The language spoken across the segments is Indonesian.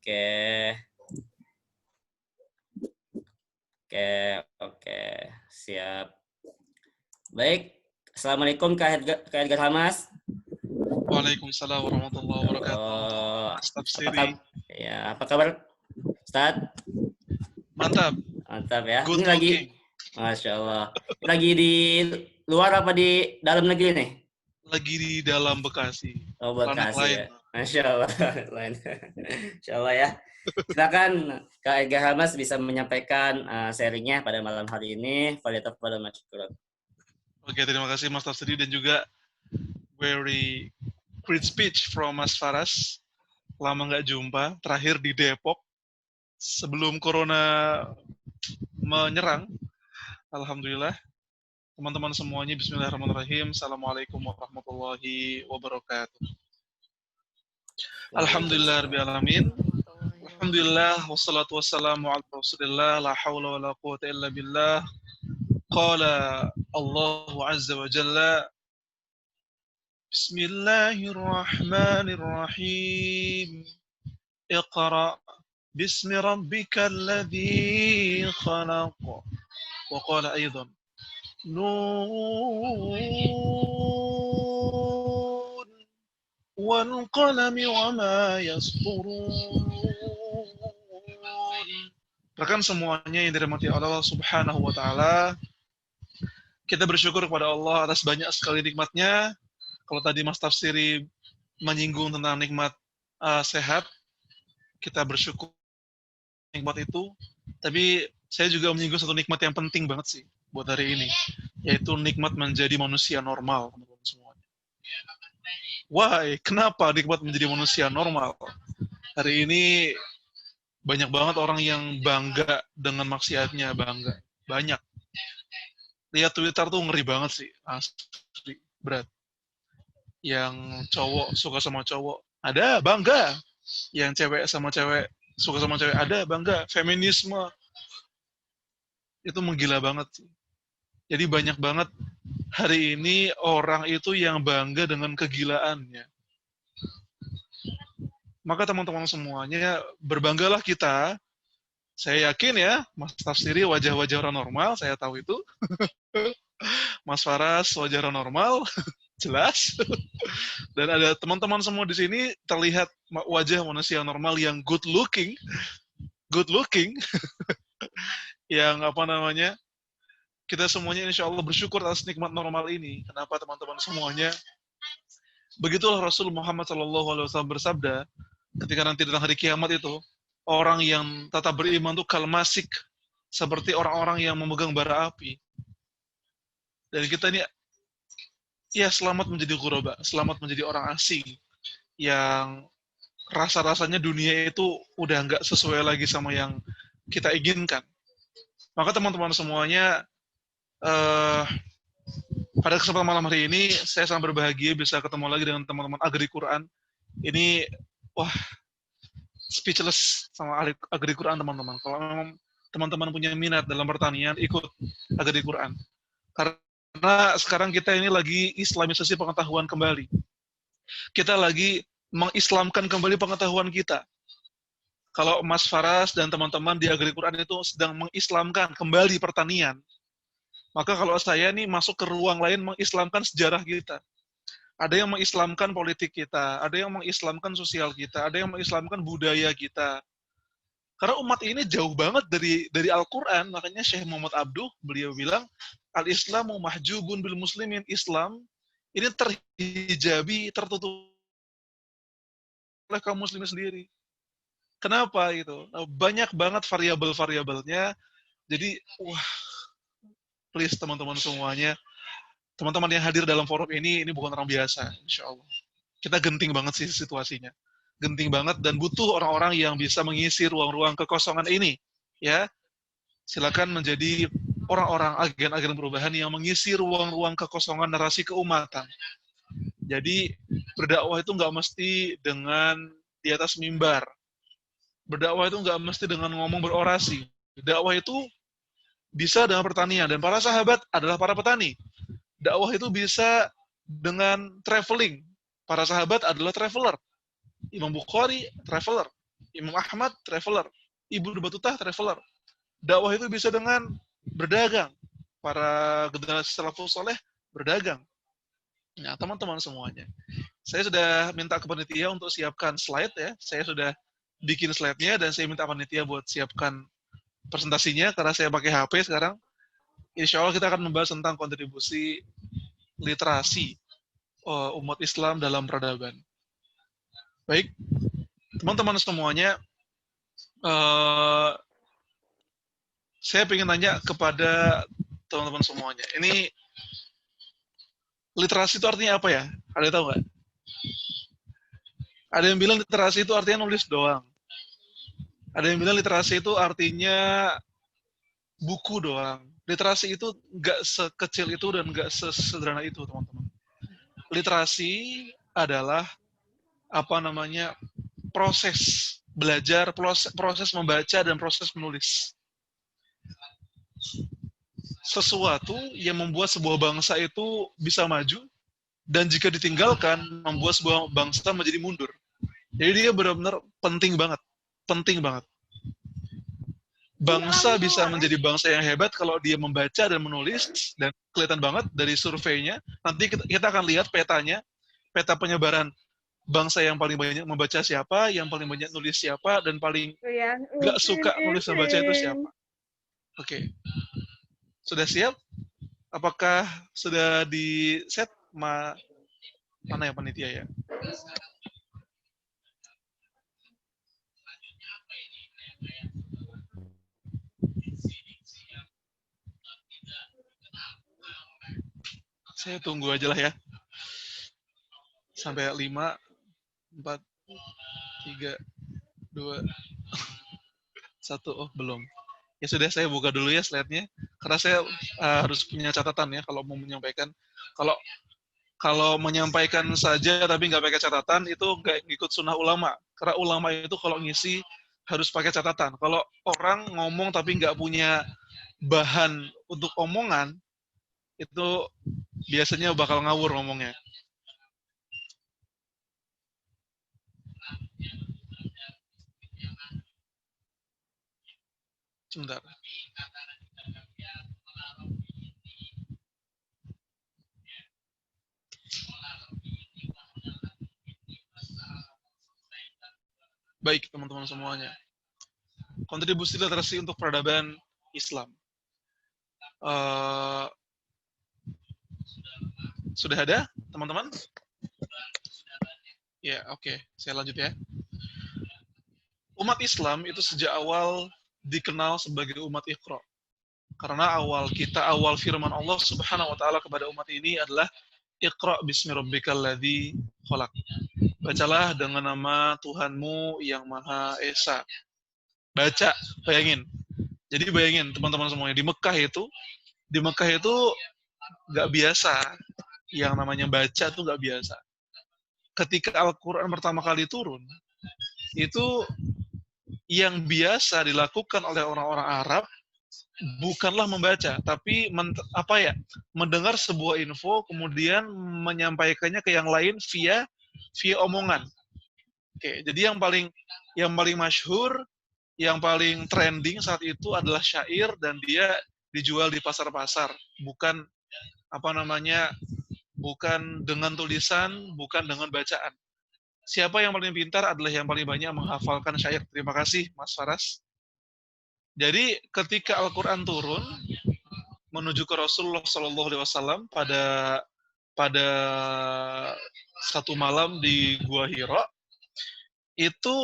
Oke, oke, oke, siap. Baik, Assalamualaikum Kak Edgar Hamas. Waalaikumsalam warahmatullahi wabarakatuh. Oh, Mas apa Tafsiri. kabar? Ya, apa kabar, Ustaz? Mantap. Mantap ya. Ini Good lagi, looking. Masya Allah. Lagi di luar apa di dalam negeri nih? Lagi di dalam Bekasi. Oh, Planet Bekasi lain. ya. Masya Allah. Lain. Masya Allah ya. Silakan Kak Edgar Hamas bisa menyampaikan sharingnya pada malam hari ini. Fadhillah pada masyarakat. Oke, terima kasih Mas Tafsiri dan juga very great speech from Mas Faras. Lama nggak jumpa. Terakhir di Depok. Sebelum Corona menyerang. Alhamdulillah. Teman-teman semuanya, bismillahirrahmanirrahim. Assalamualaikum warahmatullahi wabarakatuh. Alhamdulillah rabbil alamin. Alhamdulillah wassalatu wassalamu ala Rasulillah la haula wala quwwata illa billah. Qala Allah azza wa jalla Bismillahirrahmanirrahim. Iqra bismi rabbikal ladzi khalaq. Wa qala aidan Nun wal qalami wama yasturun. Rekan semuanya yang dirahmati Allah Subhanahu wa taala, kita bersyukur kepada Allah atas banyak sekali nikmatnya. Kalau tadi Mas Tafsiri menyinggung tentang nikmat sehat, kita bersyukur nikmat itu. Tapi saya juga menyinggung satu nikmat yang penting banget sih buat hari ini, yaitu nikmat menjadi manusia normal, teman-teman semuanya. Why? Kenapa nikmat menjadi manusia normal? Hari ini banyak banget orang yang bangga dengan maksiatnya, bangga. Banyak. Lihat Twitter tuh ngeri banget sih, asli, berat. Yang cowok suka sama cowok, ada bangga. Yang cewek sama cewek suka sama cewek, ada bangga. Feminisme itu menggila banget sih. Jadi banyak banget hari ini orang itu yang bangga dengan kegilaannya. Maka teman-teman semuanya, berbanggalah kita. Saya yakin ya, Mas Tafsiri wajah-wajah orang normal, saya tahu itu. Mas Faras wajah orang normal, jelas. Dan ada teman-teman semua di sini terlihat wajah manusia normal yang good looking, yang apa namanya, kita semuanya insya Allah bersyukur atas nikmat normal ini. Kenapa teman-teman semuanya? Begitulah Rasul Muhammad SAW bersabda, ketika nanti datang hari kiamat itu, orang yang tetap beriman itu kalmasik, seperti orang-orang yang memegang bara api. Dan kita ini, ya selamat menjadi ghuraba, selamat menjadi orang asing, yang rasa-rasanya dunia itu udah nggak sesuai lagi sama yang kita inginkan. Maka teman-teman semuanya, pada kesempatan malam hari ini, saya sangat berbahagia bisa ketemu lagi dengan teman-teman Agri Quran. Ini, wah, speechless sama Agri Quran teman-teman. Kalau memang teman-teman punya minat dalam pertanian, ikut Agri Quran. Karena sekarang kita ini lagi islamisasi pengetahuan kembali. Kita lagi mengislamkan kembali pengetahuan kita. Kalau Mas Faras dan teman-teman di Agri Quran itu sedang mengislamkan kembali pertanian, maka kalau saya nih masuk ke ruang lain mengislamkan sejarah kita. Ada yang mengislamkan politik kita, ada yang mengislamkan sosial kita, ada yang mengislamkan budaya kita. Karena umat ini jauh banget dari Al-Quran, makanya Syekh Muhammad Abduh, beliau bilang, Al-Islamu mahjubun bil muslimin. Islam ini terhijabi, tertutup oleh kaum muslimin sendiri. Kenapa itu? Banyak banget variabel-variabelnya. Jadi, wah, please teman-teman semuanya, teman-teman yang hadir dalam forum ini bukan orang biasa, insya Allah. Kita genting banget sih situasinya. Genting banget dan butuh orang-orang yang bisa mengisi ruang-ruang kekosongan ini. Ya, silakan menjadi orang-orang agen-agen perubahan yang mengisi ruang-ruang kekosongan narasi keumatan. Jadi, berdakwah itu nggak mesti dengan di atas mimbar. Berdakwah itu nggak mesti dengan ngomong berorasi. Dakwah itu bisa dengan pertanian, dan para sahabat adalah para petani. Dakwah itu bisa dengan traveling. Para sahabat adalah traveler. Imam Bukhari, traveler. Imam Ahmad traveler, Ibnu Battuta traveler. Dakwah itu bisa dengan berdagang. Para generasi salafus saleh berdagang. Nah, teman-teman semuanya. Saya sudah minta ke panitia untuk siapkan slide ya. Saya sudah bikin slide-nya dan saya minta panitia buat siapkan presentasinya karena saya pakai HP sekarang. Insya Allah kita akan membahas tentang kontribusi literasi umat Islam dalam peradaban. Baik, teman-teman semuanya, saya ingin tanya kepada teman-teman semuanya. Ini literasi itu artinya apa ya? Ada yang tahu nggak? Ada yang bilang literasi itu artinya nulis doang. Ada yang bilang literasi itu artinya buku doang. Literasi itu nggak sekecil itu dan nggak sesederhana itu, teman-teman. Literasi adalah proses belajar, proses membaca dan proses menulis. Sesuatu yang membuat sebuah bangsa itu bisa maju dan jika ditinggalkan membuat sebuah bangsa menjadi mundur. Jadi dia benar-benar penting banget. Bangsa bisa menjadi bangsa yang hebat kalau dia membaca dan menulis, dan kelihatan banget dari surveinya. Nanti kita akan lihat petanya, peta penyebaran bangsa yang paling banyak membaca siapa, yang paling banyak nulis siapa, dan paling gak suka nulis dan baca itu siapa. Oke. Sudah siap? Apakah sudah di set? Mana yang panitia ya? Saya tunggu aja lah ya. Sampai 5, 4, 3, 2, 1. Oh, belum. Ya sudah, saya buka dulu ya slide-nya. Karena saya harus punya catatan ya kalau mau menyampaikan. Kalau menyampaikan saja tapi nggak pakai catatan, itu nggak ikut sunnah ulama. Karena ulama itu kalau ngisi harus pakai catatan. Kalau orang ngomong tapi nggak punya bahan untuk omongan, itu biasanya bakal ngawur ngomongnya. Sebentar. Baik, teman-teman semuanya. Kontribusi literasi untuk peradaban Islam. Sudah ada, teman-teman? Ya, oke. Saya lanjut ya. Umat Islam itu sejak awal dikenal sebagai umat Iqra. Karena awal firman Allah Subhanahu wa taala kepada umat ini adalah Iqra bismi rabbikal ladzi khalaq. Bacalah dengan nama Tuhanmu yang Maha Esa. Baca, bayangin. Jadi bayangin teman-teman semuanya, di Mekah itu nggak biasa. Yang namanya baca tuh nggak biasa. Ketika Al-Quran pertama kali turun, itu yang biasa dilakukan oleh orang-orang Arab bukanlah membaca, tapi mendengar sebuah info kemudian menyampaikannya ke yang lain via omongan. Oke, jadi yang paling masyhur, yang paling trending saat itu adalah syair dan dia dijual di pasar-pasar, bukan bukan dengan tulisan, bukan dengan bacaan. Siapa yang paling pintar adalah yang paling banyak menghafalkan syair. Terima kasih, Mas Faras. Jadi ketika Al-Quran turun menuju ke Rasulullah SAW pada satu malam di Gua Hira, itu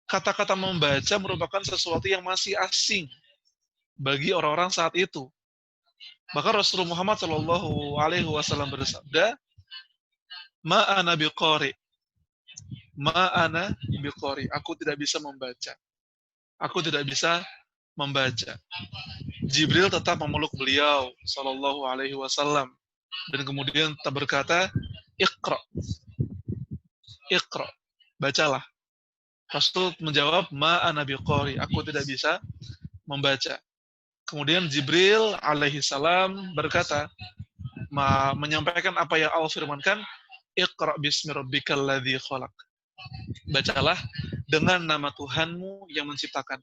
kata-kata membaca merupakan sesuatu yang masih asing bagi orang-orang saat itu. Maka Rasulullah Muhammad SAW bersabda, "Ma'ana biqari." Ma'ana biqari. Aku tidak bisa membaca. Aku tidak bisa membaca. Jibril tetap memeluk beliau sallallahu alaihi wasallam dan kemudian tetap berkata, "Iqra." Iqra. Bacalah. Rasul menjawab, "Ma'ana biqari." Aku tidak bisa membaca. Kemudian Jibril alaihi salam berkata, menyampaikan apa yang Allah firmankan, "Iqra bismi rabbikal ladzi khalaq." Bacalah dengan nama Tuhanmu yang menciptakan.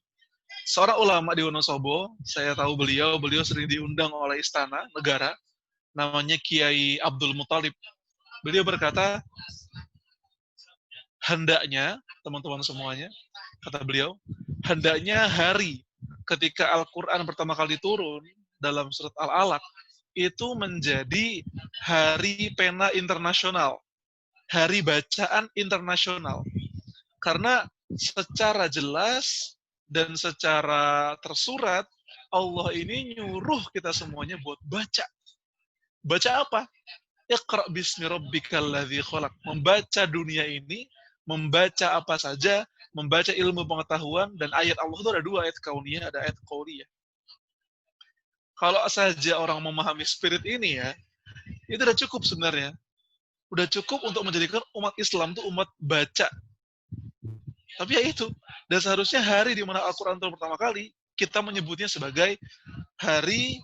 Seorang ulama di Wonosobo, saya tahu beliau sering diundang oleh istana negara, namanya Kiai Abdul Muthalib. Beliau berkata, hendaknya, teman-teman semuanya, kata beliau, hendaknya hari ketika Al-Quran pertama kali turun dalam surat Al-Alaq, itu menjadi hari pena internasional, hari bacaan internasional. Karena secara jelas dan secara tersurat, Allah ini nyuruh kita semuanya buat baca. Baca apa? Iqra bismi rabbikal ladzi khalaq. Membaca dunia ini, membaca apa saja, membaca ilmu pengetahuan, dan ayat Allah itu ada dua, ayat kauniyah, ada ayat qauliyah. Kalau saja orang memahami spirit ini ya, itu udah cukup sebenarnya. Udah cukup untuk menjadikan umat Islam itu umat baca. Tapi ya itu, dan seharusnya hari di mana Al-Quran turun pertama kali, kita menyebutnya sebagai hari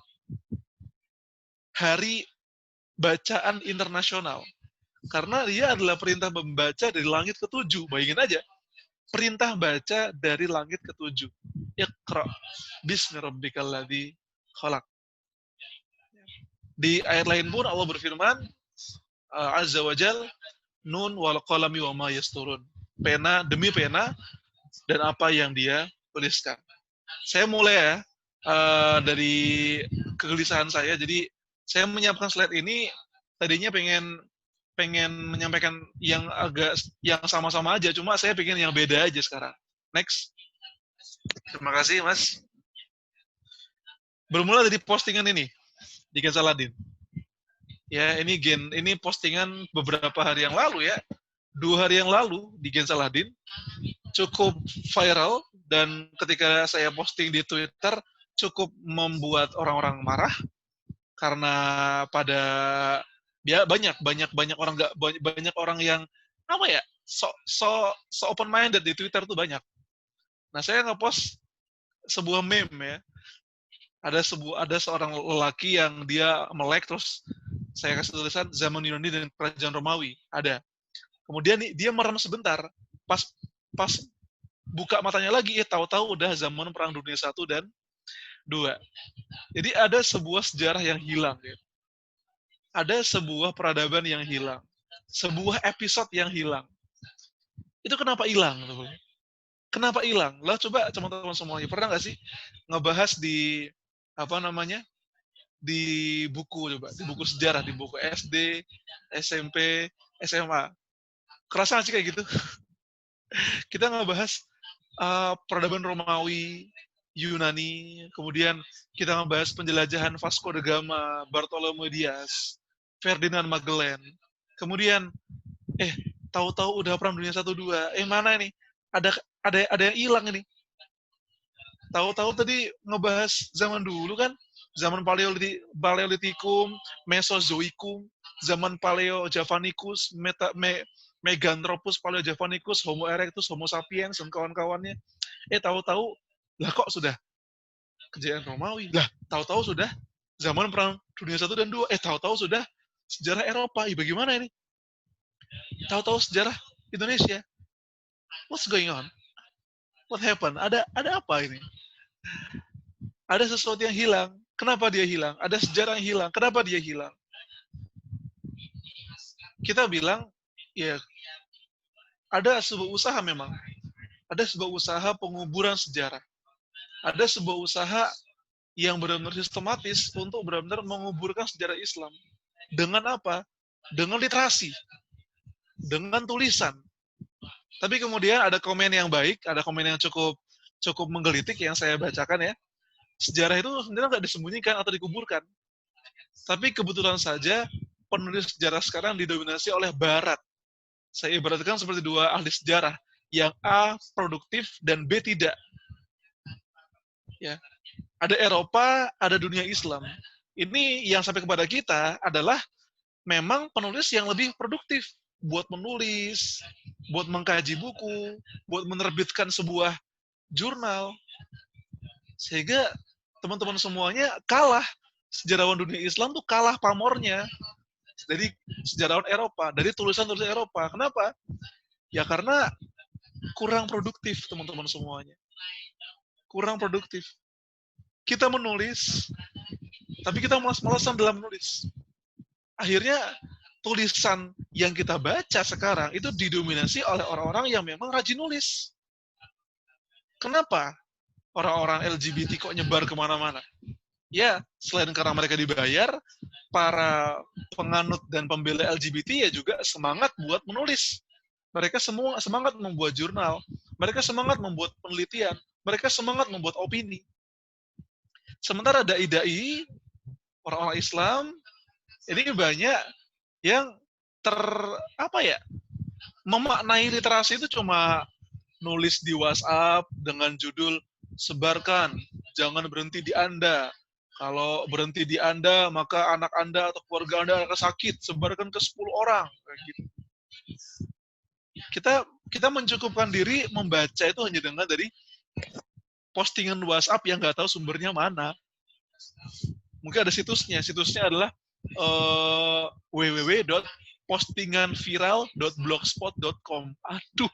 bacaan internasional. Karena dia adalah perintah membaca dari langit ke-7. Bayangin aja, perintah baca dari langit ke-7. Iqra bismi rabbikal ladzi khalaq. Di ayat lain pun Allah berfirman, Azza wa Jal, nun wal qalami wa ma yasturun. Pena demi pena dan apa yang dia tuliskan. Saya mulai ya dari kegelisahan saya. Jadi saya menyiapkan slide ini tadinya pengen menyampaikan yang sama-sama aja, cuma saya pengen yang beda aja sekarang. Next. Terima kasih, Mas. Bermula dari postingan ini di Gen Saladin. Ya, ini postingan beberapa hari yang lalu ya. 2 hari yang lalu di Gen Saladin, cukup viral, dan ketika saya posting di Twitter cukup membuat orang-orang marah karena pada ya banyak orang yang apa ya, so open minded di Twitter tuh banyak. Nah, saya ngepost sebuah meme ya. Ada seorang lelaki yang dia melek, terus saya kasih tulisan zaman Yunani dan kerajaan Romawi, ada. Kemudian dia merem sebentar, pas buka matanya lagi, tahu-tahu udah zaman Perang Dunia 1 dan 2. Jadi ada sebuah sejarah yang hilang. Ya. Ada sebuah peradaban yang hilang. Sebuah episode yang hilang. Itu kenapa hilang? Kenapa hilang? Lah coba teman-teman semuanya, pernah nggak sih ngebahas di di buku, coba di buku sejarah, di buku SD, SMP, SMA. Kerasa nggak sih kayak gitu? Kita ngebahas peradaban Romawi, Yunani, kemudian kita ngebahas penjelajahan Vasco da Gama, Bartolomeu Dias, Ferdinand Magellan. Kemudian tahu-tahu udah Perang Dunia 1 2. Mana ini? Ada yang hilang ini. Tahu-tahu tadi ngebahas zaman dulu kan, zaman Paleolitikum, Mesozoikum, zaman Paleo Javanicus, Meganthropus, Paleo Javanicus, Homo erectus, Homo sapiens, dan kawan-kawannya. Tahu-tahu, lah kok sudah kejayaan Romawi? Lah, tahu-tahu sudah zaman Perang Dunia 1 dan 2. Tahu-tahu sudah sejarah Eropa. Bagaimana ini? Tahu-tahu sejarah Indonesia. What's going on? What happened? Ada apa ini? Ada sesuatu yang hilang. Kenapa dia hilang? Ada sejarah yang hilang. Kenapa dia hilang? Kita bilang, ya, ada sebuah usaha memang. Ada sebuah usaha penguburan sejarah. Ada sebuah usaha yang benar-benar sistematis untuk benar-benar menguburkan sejarah Islam. Dengan apa? Dengan literasi. Dengan tulisan. Tapi kemudian ada komen yang baik, ada komen yang cukup menggelitik yang saya bacakan ya. Sejarah itu sebenarnya nggak disembunyikan atau dikuburkan. Tapi kebetulan saja penulis sejarah sekarang didominasi oleh Barat. Saya ibaratkan seperti dua ahli sejarah, yang A produktif dan B tidak. Ya. Ada Eropa, ada dunia Islam. Ini yang sampai kepada kita adalah memang penulis yang lebih produktif buat menulis, buat mengkaji buku, buat menerbitkan sebuah jurnal. Sehingga teman-teman semuanya kalah. Sejarawan dunia Islam tuh kalah pamornya dari sejarawan Eropa, dari tulisan-tulisan Eropa. Kenapa? Ya karena kurang produktif, teman-teman semuanya. Kurang produktif. Kita menulis, tapi kita malas-malasan dalam menulis. Akhirnya tulisan yang kita baca sekarang itu didominasi oleh orang-orang yang memang rajin nulis. Kenapa orang-orang LGBT kok nyebar kemana-mana? Ya, selain karena mereka dibayar, para penganut dan pembela LGBT ya juga semangat buat menulis. Mereka semua semangat membuat jurnal, mereka semangat membuat penelitian, mereka semangat membuat opini. Sementara dai-dai, orang-orang Islam, ini banyak yang memaknai literasi itu cuma nulis di WhatsApp dengan judul sebarkan, jangan berhenti di Anda. Kalau berhenti di Anda, maka anak Anda atau keluarga Anda akan sakit. Sebarkan ke 10 orang. Kayak gitu. Kita mencukupkan diri membaca itu hanya dengan dari postingan WhatsApp yang nggak tahu sumbernya mana. Mungkin ada situsnya. Situsnya adalah www.postinganviral.blogspot.com. Aduh.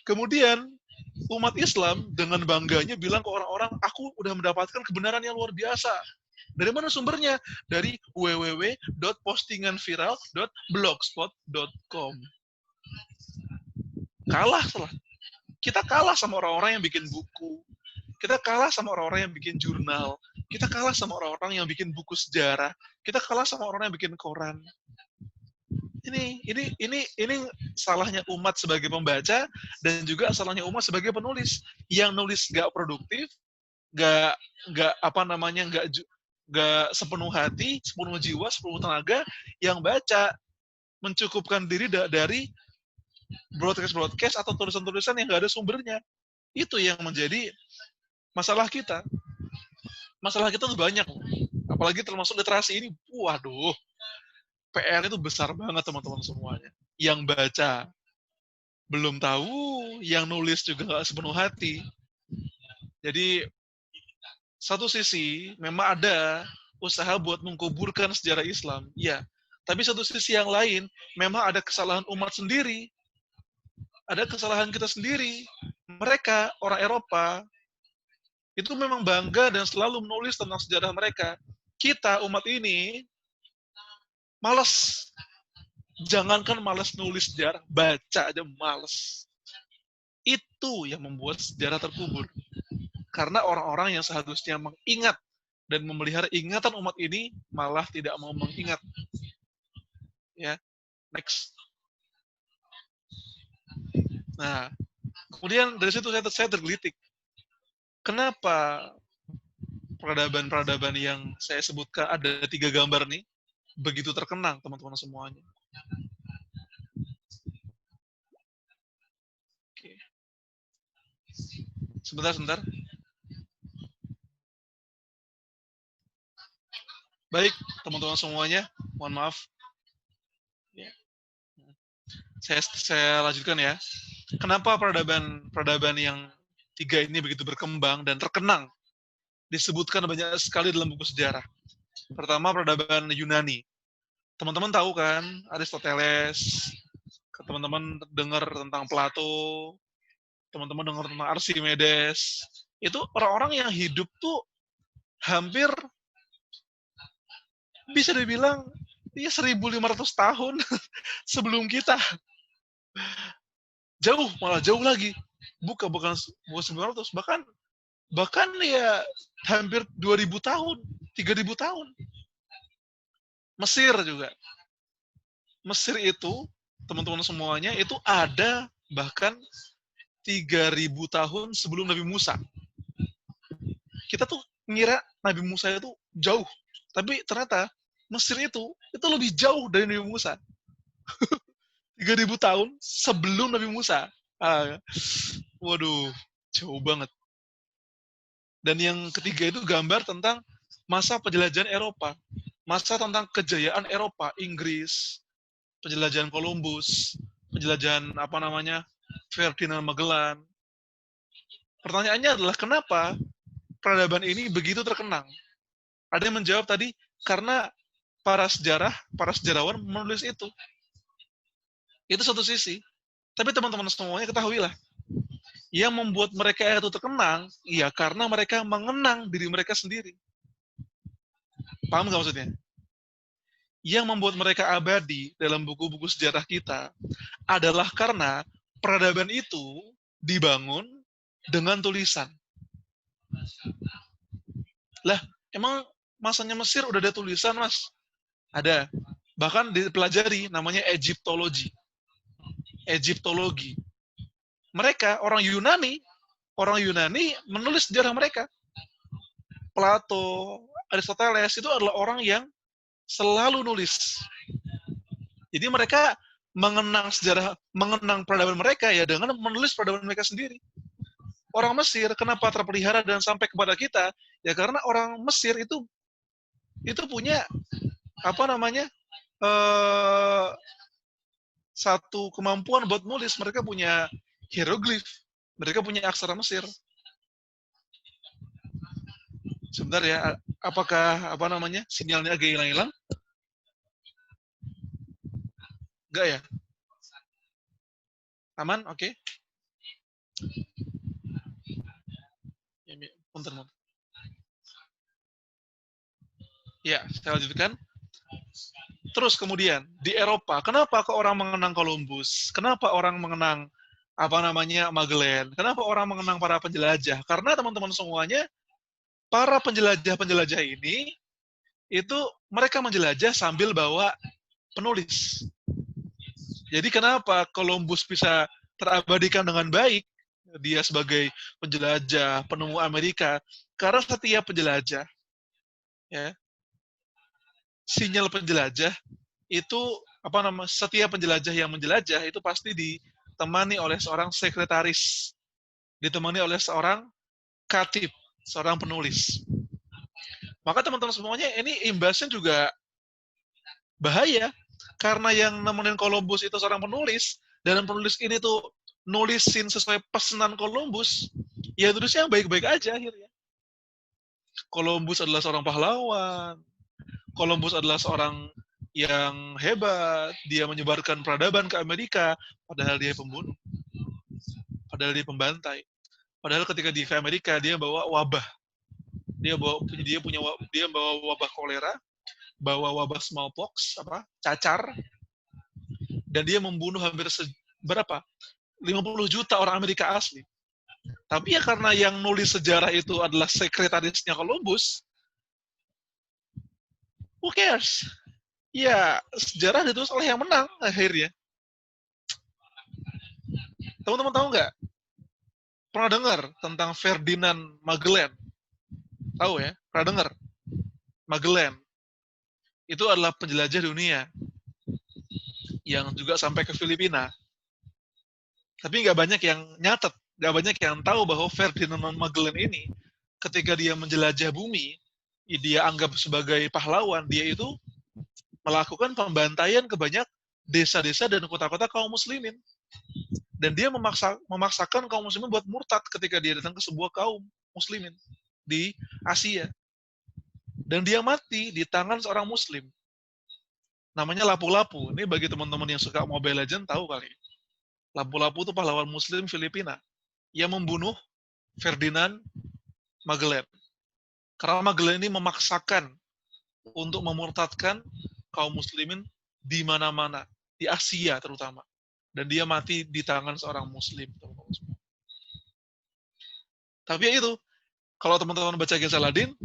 Kemudian umat Islam dengan bangganya bilang ke orang-orang, aku udah mendapatkan kebenaran yang luar biasa. Dari mana sumbernya? Dari www.postinganviral.blogspot.com. Kita kalah sama orang-orang yang bikin buku. Kita kalah sama orang-orang yang bikin jurnal. Kita kalah sama orang-orang yang bikin buku sejarah. Kita kalah sama orang yang bikin koran. Ini salahnya umat sebagai pembaca dan juga salahnya umat sebagai penulis. Yang nulis nggak produktif, nggak sepenuh hati, sepenuh jiwa, sepenuh tenaga. Yang baca mencukupkan diri dari broadcast atau tulisan-tulisan yang nggak ada sumbernya. Itu yang menjadi masalah kita. Masalah kita tuh banyak, apalagi termasuk literasi ini. Waduh, PR itu besar banget teman-teman semuanya. Yang baca belum tahu, yang nulis juga nggak sepenuh hati. Jadi satu sisi memang ada usaha buat mengkuburkan sejarah Islam, ya. Tapi satu sisi yang lain memang ada kesalahan umat sendiri, ada kesalahan kita sendiri. Mereka orang Eropa itu memang bangga dan selalu menulis tentang sejarah mereka. Kita umat ini malas. Jangankan malas nulis sejarah, baca aja malas. Itu yang membuat sejarah terkubur. Karena orang-orang yang seharusnya mengingat dan memelihara ingatan umat ini malah tidak mau mengingat. Ya, next. Nah, kemudian dari situ saya tergelitik. Kenapa peradaban-peradaban yang saya sebutkan ada 3 gambar nih begitu terkenang teman-teman semuanya? Oke. Sebentar. Baik, teman-teman semuanya, mohon maaf. Ya. Saya lanjutkan ya. Kenapa peradaban yang 3 ini begitu berkembang dan terkenang? Disebutkan banyak sekali dalam buku sejarah. Pertama, peradaban Yunani. Teman-teman tahu kan, Aristoteles, teman-teman dengar tentang Plato, teman-teman dengar tentang Archimedes. Itu orang-orang yang hidup tuh hampir bisa dibilang ya 1.500 tahun sebelum kita. Malah jauh lagi. Bukan 1.500, bahkan ya hampir 2.000 tahun, 3.000 tahun. Mesir juga. Mesir itu, teman-teman semuanya, itu ada bahkan 3.000 tahun sebelum Nabi Musa. Kita tuh ngira Nabi Musa itu jauh, tapi ternyata Mesir itu lebih jauh dari Nabi Musa. 3.000 tahun sebelum Nabi Musa. Waduh, jauh banget. Dan yang ketiga itu gambar tentang masa penjelajahan Eropa. Masa tentang kejayaan Eropa, Inggris, penjelajahan Columbus, penjelajahan Ferdinand Magellan. Pertanyaannya adalah kenapa peradaban ini begitu terkenang? Ada yang menjawab tadi, karena para sejarawan menulis itu. Itu satu sisi. Tapi teman-teman semuanya ketahuilah, yang membuat mereka itu terkenang, ya karena mereka mengenang diri mereka sendiri. Paham nggak maksudnya? Yang membuat mereka abadi dalam buku-buku sejarah kita adalah karena peradaban itu dibangun dengan tulisan. Lah, emang masanya Mesir udah ada tulisan, Mas? Ada. Bahkan dipelajari, namanya Egyptologi. Egyptologi. Mereka, orang Yunani menulis sejarah mereka. Plato, Aristoteles itu adalah orang yang selalu nulis. Jadi mereka mengenang sejarah, mengenang peradaban mereka ya dengan menulis peradaban mereka sendiri. Orang Mesir kenapa terpelihara dan sampai kepada kita? Ya karena orang Mesir itu punya apa namanya satu kemampuan buat nulis. Mereka punya hieroglif, mereka punya aksara Mesir. Sebentar ya, apakah apa namanya sinyalnya agak hilang-hilang? Enggak ya? Aman? Oke. Punten. Ya, saya lanjutkan. Terus kemudian di Eropa, kenapa kok orang mengenang Columbus? Kenapa orang mengenang apa namanya Magellan? Kenapa orang mengenang para penjelajah? Karena teman-teman semuanya, para penjelajah-penjelajah ini itu mereka menjelajah sambil bawa penulis. Jadi kenapa Columbus bisa terabadikan dengan baik? Dia sebagai penjelajah, penemu Amerika. Karena setiap penjelajah, ya, sinyal penjelajah itu apa nama? Setiap penjelajah yang menjelajah itu pasti ditemani oleh seorang sekretaris, ditemani oleh seorang katib, seorang penulis. Maka teman-teman semuanya ini imbasnya juga bahaya karena yang nemenin Columbus itu seorang penulis dan penulis ini tuh nulisin sesuai pesanan Columbus, ya tulisnya yang baik-baik aja akhirnya. Columbus adalah seorang pahlawan, Columbus adalah seorang yang hebat, dia menyebarkan peradaban ke Amerika, padahal dia pembunuh, padahal dia pembantai. Padahal ketika di Amerika dia bawa wabah, dia bawa wabah kolera, bawa wabah smallpox, cacar, dan dia membunuh hampir berapa? 50 juta orang Amerika asli. Tapi ya karena yang nulis sejarah itu adalah sekretarisnya Columbus, who cares? Ya, sejarah ditulis oleh yang menang akhirnya. Teman-teman tahu nggak? Pernah dengar tentang Ferdinand Magellan? Tahu ya? Pernah dengar? Magellan. Itu adalah penjelajah dunia yang juga sampai ke Filipina. Tapi nggak banyak yang nyatet, nggak banyak yang tahu bahwa Ferdinand Magellan ini ketika dia menjelajah bumi, dia anggap sebagai pahlawan, dia itu melakukan pembantaian ke banyak desa-desa dan kota-kota kaum muslimin. Dan dia memaksakan kaum muslimin buat murtad ketika dia datang ke sebuah kaum muslimin di Asia. Dan dia mati di tangan seorang muslim. Namanya Lapu-Lapu. Ini bagi teman-teman yang suka Mobile Legends tahu kali. Lapu-Lapu itu pahlawan muslim Filipina yang membunuh Ferdinand Magellan. Karena Magellan ini memaksakan untuk memurtadkan kaum muslimin di mana-mana, di Asia terutama. Dan dia mati di tangan seorang muslim. Tapi ya itu, kalau teman-teman baca Kisah Saladin,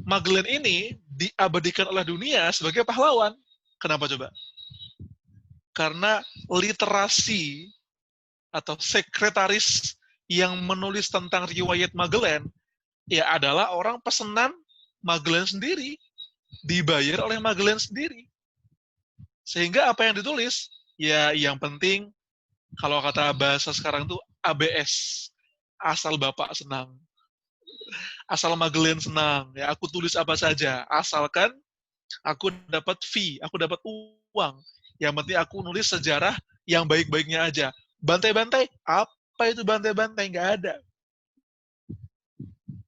Magellan ini diabadikan oleh dunia sebagai pahlawan. Kenapa coba? Karena literasi atau sekretaris yang menulis tentang riwayat Magellan ya adalah orang pesanan Magellan sendiri, dibayar oleh Magellan sendiri. Sehingga apa yang ditulis, ya yang penting, kalau kata bahasa sekarang itu ABS, asal Bapak senang. Asal Magellan senang, ya aku tulis apa saja, asalkan aku dapat fee, aku dapat uang. Yang penting aku nulis sejarah yang baik-baiknya aja. Bantai-bantai, apa itu bantai-bantai? Nggak ada.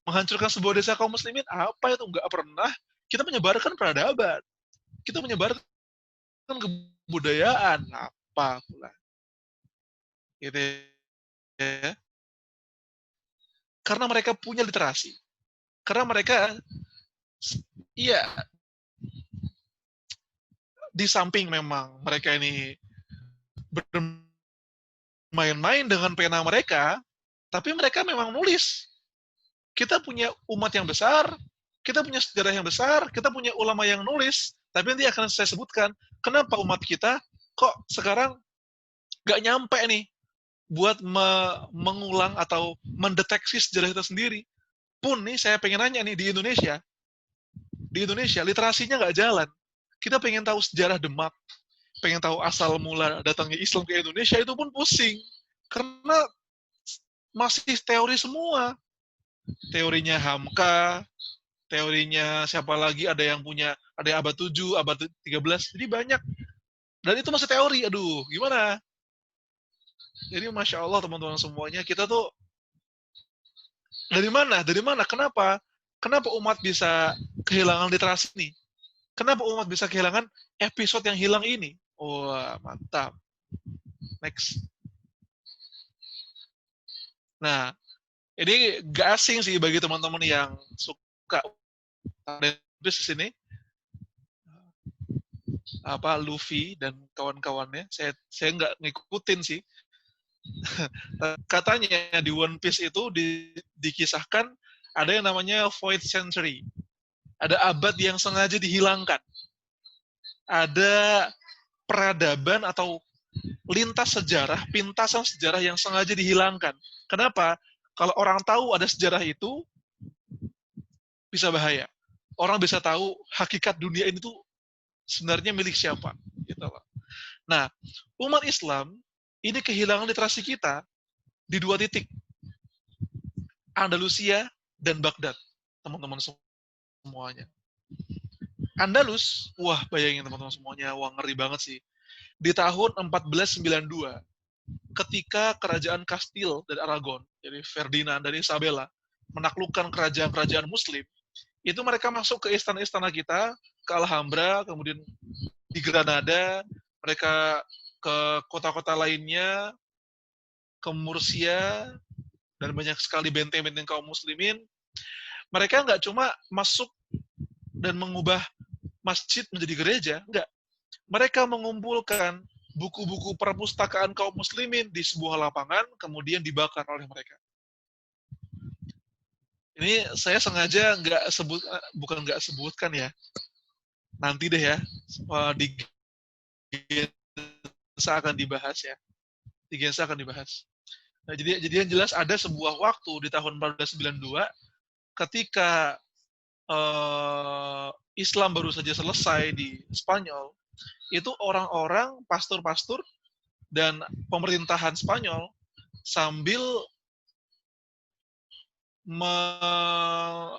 Menghancurkan sebuah desa kaum muslimin, apa itu? Nggak pernah. Kita menyebarkan peradaban. Kita menyebarkan kebudayaan. Nah, apa pula. Gitu ya. Karena mereka punya literasi. Karena mereka, iya, di samping memang mereka ini bermain-main dengan pena mereka, tapi mereka memang nulis. Kita punya umat yang besar, kita punya sejarah yang besar, kita punya ulama yang nulis, tapi nanti akan saya sebutkan, kenapa umat kita kok sekarang gak nyampe nih buat mengulang atau mendeteksi sejarah kita sendiri. Pun nih saya pengen nanya nih, di Indonesia literasinya nggak jalan. Kita pengen tahu sejarah Demak, pengen tahu asal mula datangnya Islam ke Indonesia, itu pun pusing. Karena masih teori semua. Teorinya Hamka, teorinya siapa lagi, ada yang abad 7, abad 13, jadi banyak. Dan itu masih teori, aduh, gimana? Jadi Masya Allah teman-teman semuanya, kita tuh dari mana? Dari mana? Kenapa? Kenapa umat bisa kehilangan literasi ini? Kenapa umat bisa kehilangan episode yang hilang ini? Wah, mantap. Next. Nah, ini gak asing sih bagi teman-teman yang suka di sini, apa Luffy dan kawan-kawannya. Saya nggak ngikutin sih. Katanya di One Piece itu dikisahkan ada yang namanya Void Century. Ada abad yang sengaja dihilangkan. Ada peradaban atau lintas sejarah, pintasan sejarah yang sengaja dihilangkan. Kenapa? Kalau orang tahu ada sejarah itu, bisa bahaya. Orang bisa tahu hakikat dunia ini tuh sebenarnya milik siapa. Gitu loh. Nah, umat Islam ini kehilangan literasi kita di 2 titik. Andalusia dan Baghdad. Teman-teman semuanya. Andalus, wah bayangin teman-teman semuanya, wah ngeri banget sih. Di tahun 1492, ketika kerajaan Kastil dari Aragon, jadi Ferdinand dan Isabella, menaklukkan kerajaan-kerajaan Muslim, itu mereka masuk ke istana-istana kita, ke Alhambra, kemudian di Granada, mereka ke kota-kota lainnya, ke Murcia, dan banyak sekali benteng-benteng kaum muslimin. Mereka nggak cuma masuk dan mengubah masjid menjadi gereja, enggak. Mereka mengumpulkan buku-buku perpustakaan kaum muslimin di sebuah lapangan, kemudian dibakar oleh mereka. Ini saya sengaja bukan nggak sebutkan ya. Nanti deh ya, di Gensa akan dibahas ya. Di Gensa akan dibahas. Nah, jadi yang jelas ada sebuah waktu di tahun 1492 ketika Islam baru saja selesai di Spanyol, itu orang-orang, pastor-pastor dan pemerintahan Spanyol sambil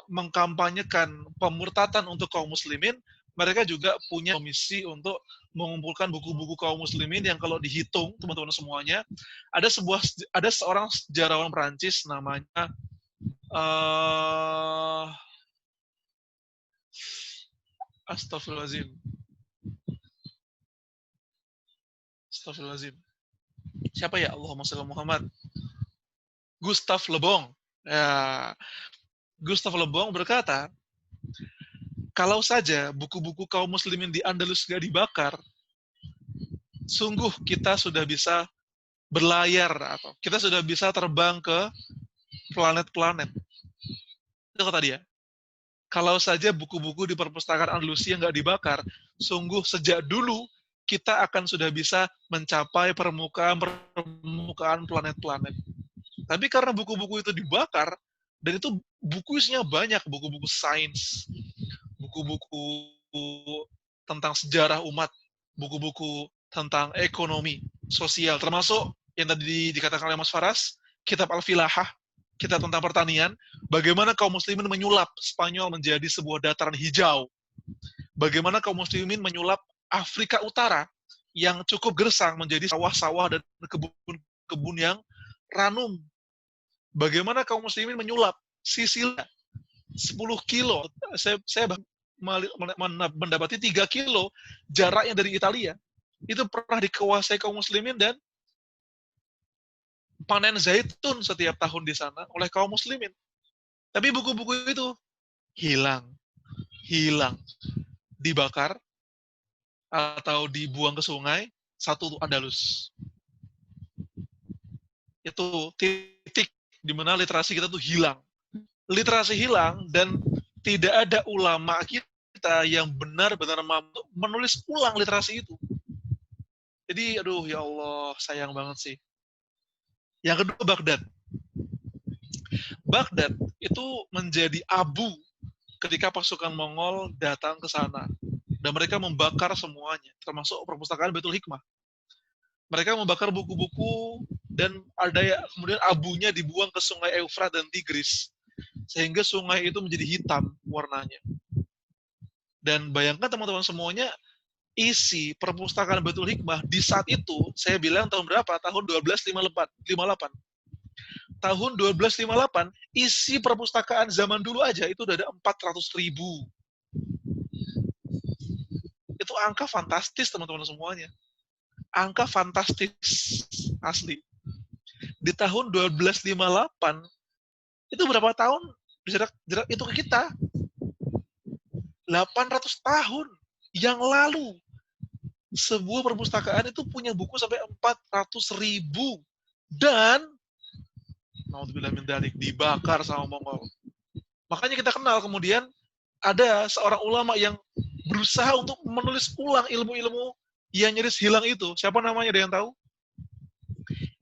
mengkampanyekan pemurtatan untuk kaum muslimin, mereka juga punya komisi untuk mengumpulkan buku-buku kaum muslimin yang kalau dihitung teman-teman semuanya, ada seorang sejarawan Perancis namanya Astagfirullahaladzim. Siapa ya? Allahumma shalli Muhammad. Gustave Le Bon. Ya, Gustave Le Bon berkata, kalau saja buku-buku kaum muslimin di Andalus gak dibakar, sungguh kita sudah bisa berlayar atau kita sudah bisa terbang ke planet-planet. Itu kata dia. Kalau saja buku-buku di perpustakaan Andalusia nggak dibakar, sungguh sejak dulu kita akan sudah bisa mencapai permukaan planet-planet. Tapi karena buku-buku itu dibakar, dan itu buku isinya banyak, buku-buku sains, buku-buku tentang sejarah umat, buku-buku tentang ekonomi, sosial, termasuk yang tadi dikatakan oleh Mas Faras, kitab Al-Filahah, kitab tentang pertanian, bagaimana kaum muslimin menyulap Spanyol menjadi sebuah dataran hijau. Bagaimana kaum muslimin menyulap Afrika Utara yang cukup gersang menjadi sawah-sawah dan kebun-kebun yang ranum. Bagaimana kaum muslimin menyulap Sisilia 10 kilo. Saya mendapati 3 kilo jaraknya dari Italia. itu pernah dikuasai kaum muslimin dan panen zaitun setiap tahun di sana oleh kaum muslimin. Tapi buku-buku itu hilang, hilang, dibakar atau dibuang ke sungai, satu Andalus. Itu titik di mana literasi kita tuh hilang. Literasi hilang dan tidak ada ulama kita yang benar-benar mampu menulis ulang literasi itu. Jadi, aduh ya Allah, sayang banget sih. Yang kedua, Baghdad. Baghdad itu menjadi abu ketika pasukan Mongol datang ke sana. Dan mereka membakar semuanya, termasuk perpustakaan Baitul Hikmah. Mereka membakar buku-buku dan ada kemudian abunya dibuang ke sungai Eufrat dan Tigris. Sehingga sungai itu menjadi hitam warnanya. Dan bayangkan teman-teman semuanya, isi perpustakaan Baitul Hikmah di saat itu, saya bilang tahun berapa? Tahun 1258. Tahun 1258, isi perpustakaan zaman dulu aja itu udah ada 400.000. Itu angka fantastis teman-teman semuanya. Angka fantastis asli. Di tahun 1258, itu berapa tahun? Jarak itu ke kita. 800 tahun yang lalu. Sebuah perpustakaan itu punya buku sampai 400.000. Dan, naudzubillah min dzalik, dibakar sama Mongol. Makanya kita kenal kemudian ada seorang ulama yang berusaha untuk menulis ulang ilmu-ilmu yang nyaris hilang itu. Siapa namanya, ada yang tahu?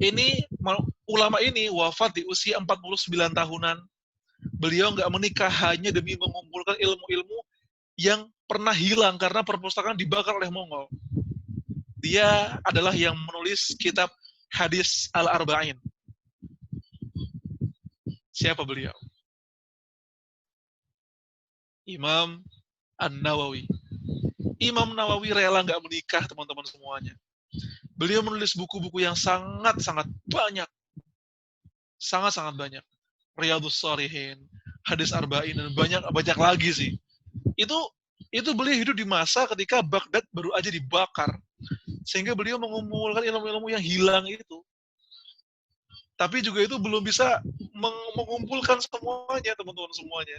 Ini ulama ini wafat di usia 49 tahunan. Beliau nggak menikah hanya demi mengumpulkan ilmu-ilmu yang pernah hilang karena perpustakaan dibakar oleh Mongol. Dia adalah yang menulis kitab Hadis Al-Arba'in. Siapa beliau? Imam An-Nawawi. Imam Nawawi rela nggak menikah, teman-teman semuanya. Beliau menulis buku-buku yang sangat-sangat banyak. Sangat-sangat banyak. Riyadhus Shalihin, Hadis Arba'in, dan banyak lagi sih. Itu beliau hidup di masa ketika Baghdad baru aja dibakar. Sehingga beliau mengumpulkan ilmu-ilmu yang hilang itu. Tapi juga itu belum bisa mengumpulkan semuanya, teman-teman semuanya.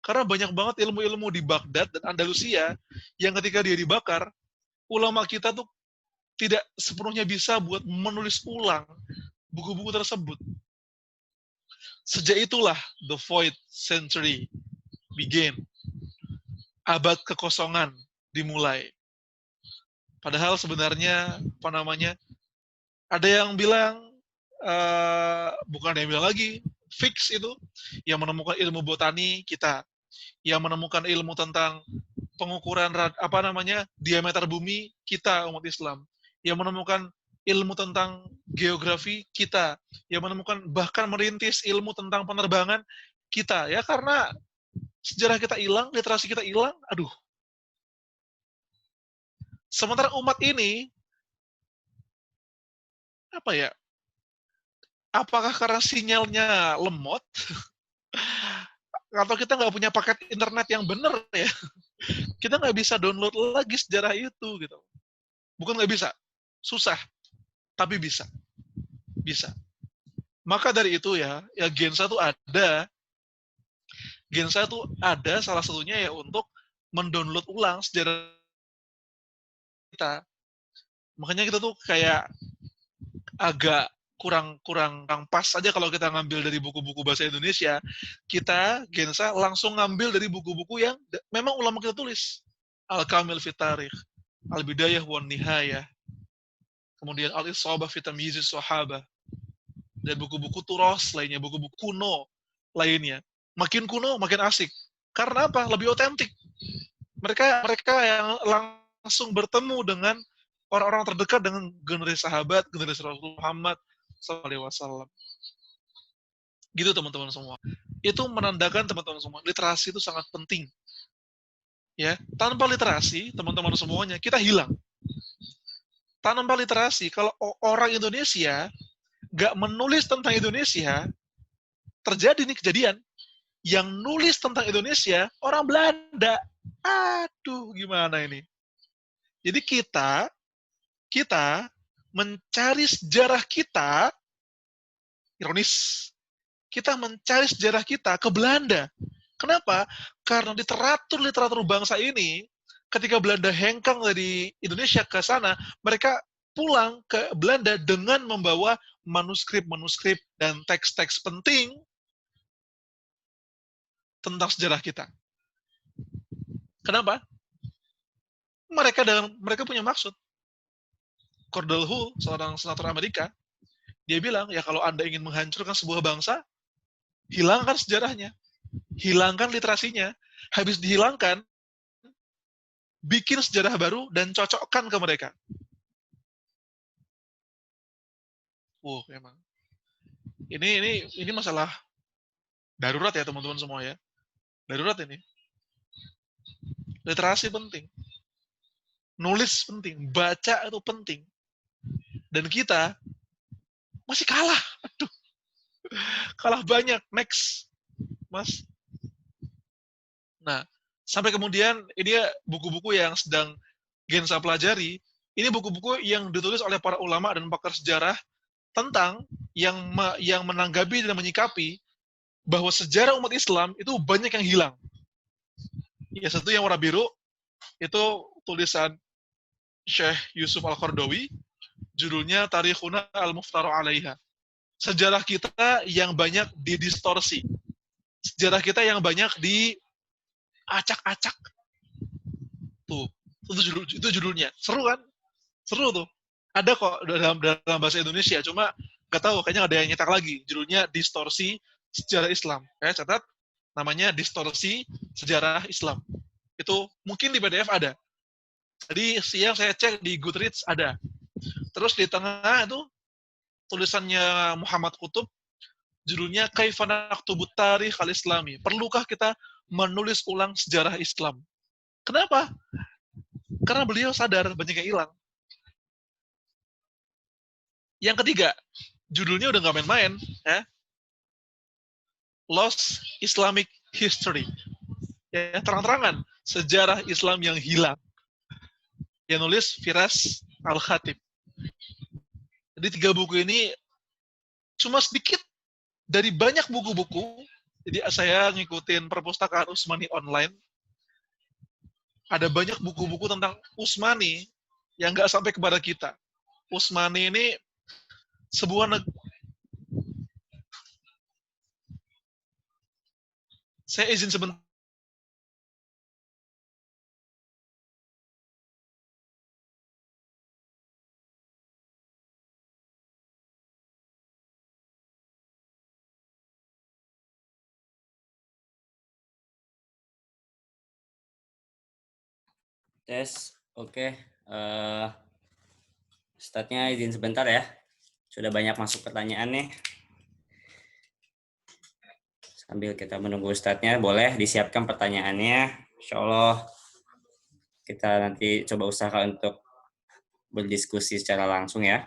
Karena banyak banget ilmu-ilmu di Baghdad dan Andalusia yang ketika dia dibakar, ulama kita tuh tidak sepenuhnya bisa buat menulis ulang buku-buku tersebut. Sejak itulah the void century began. Abad kekosongan dimulai. Padahal sebenarnya ada yang bilang bukan yang bilang lagi, fix itu yang menemukan ilmu botani kita, yang menemukan ilmu tentang pengukuran diameter bumi kita, umat Islam, yang menemukan ilmu tentang geografi kita, yang menemukan bahkan merintis ilmu tentang penerbangan kita, ya karena sejarah kita hilang, literasi kita hilang, aduh. Sementara umat ini, apakah karena sinyalnya lemot, atau kita nggak punya paket internet yang benar ya, kita nggak bisa download lagi sejarah itu gitu. Bukan nggak bisa, susah, tapi bisa. Maka dari itu ya Gensa tuh ada. Gensa tuh ada salah satunya ya untuk mendownload ulang sejarah kita. Makanya kita tuh kayak agak kurang pas aja kalau kita ngambil dari buku-buku bahasa Indonesia. Kita Gensa langsung ngambil dari buku-buku yang memang ulama kita tulis. Al-Kamil fi Tarikh, Al-Bidayah wan Nihayah, kemudian Al-Isabah fi Tamyiz Sahabah, dan buku-buku turos lainnya, buku-buku kuno lainnya. Makin kuno, makin asik. Karena apa? Lebih otentik. Mereka yang langsung bertemu dengan orang-orang terdekat dengan generasi sahabat, generasi Rasulullah Muhammad SAW. Gitu teman-teman semua. Itu menandakan teman-teman semua, literasi itu sangat penting. Ya, tanpa literasi, teman-teman semuanya, kita hilang. Tanpa literasi, kalau orang Indonesia nggak menulis tentang Indonesia, terjadi nih kejadian. Yang nulis tentang Indonesia, orang Belanda. Aduh, gimana ini? Jadi kita kita mencari sejarah kita, ironis, kita mencari sejarah kita ke Belanda. Kenapa? Karena literatur bangsa ini, ketika Belanda hengkang dari Indonesia ke sana, mereka pulang ke Belanda dengan membawa manuskrip-manuskrip dan teks-teks penting tentang sejarah kita. Kenapa? Mereka punya maksud. Cordell Hull, seorang senator Amerika, dia bilang, ya kalau Anda ingin menghancurkan sebuah bangsa, hilangkan sejarahnya, hilangkan literasinya, habis dihilangkan, bikin sejarah baru dan cocokkan ke mereka. Emang. Ini masalah darurat ya teman-teman semua ya. Darurat ini. Literasi penting. Nulis penting, baca itu penting. Dan kita masih kalah. Aduh. Kalah banyak. Next. Mas. Nah, sampai kemudian ini buku-buku yang sedang Gensa pelajari, ini buku-buku yang ditulis oleh para ulama dan pakar sejarah tentang yang menanggapi dan menyikapi bahwa sejarah umat Islam itu banyak yang hilang. Ya, satu yang warna biru itu tulisan Syekh Yusuf Al-Qardawi, judulnya Tarikhuna Al-Muftaru Alaiha. Sejarah kita yang banyak didistorsi. Sejarah kita yang banyak diacak-acak. Itu judulnya. Seru kan? Seru tuh. Ada kok dalam bahasa Indonesia, cuma nggak tahu, kayaknya ada yang nyetak lagi. Judulnya Distorsi Sejarah Islam. Catat, namanya Distorsi Sejarah Islam. Itu mungkin di PDF ada. Tadi siang saya cek di Goodreads ada. Terus di tengah itu tulisannya Muhammad Qutub, judulnya Kaifa Naktubu Tarikh Al-Islami. Perlukah kita menulis ulang sejarah Islam? Kenapa? Karena beliau sadar banyak yang hilang. Yang ketiga, judulnya udah nggak main-main, ya. Lost Islamic History. Ya, terang-terangan sejarah Islam yang hilang. Yang nulis Firas Al-Khatib. Jadi 3 buku ini cuma sedikit dari banyak buku-buku. Jadi saya ngikutin perpustakaan Utsmani online. Ada banyak buku-buku tentang Utsmani yang nggak sampai kepada kita. Utsmani ini sebuah saya izin sebentar. Tes, oke. Ustadznya izin sebentar ya. Sudah banyak masuk pertanyaan nih. Sambil kita menunggu Ustadznya, boleh disiapkan pertanyaannya. Insya Allah kita nanti coba usaha untuk berdiskusi secara langsung ya.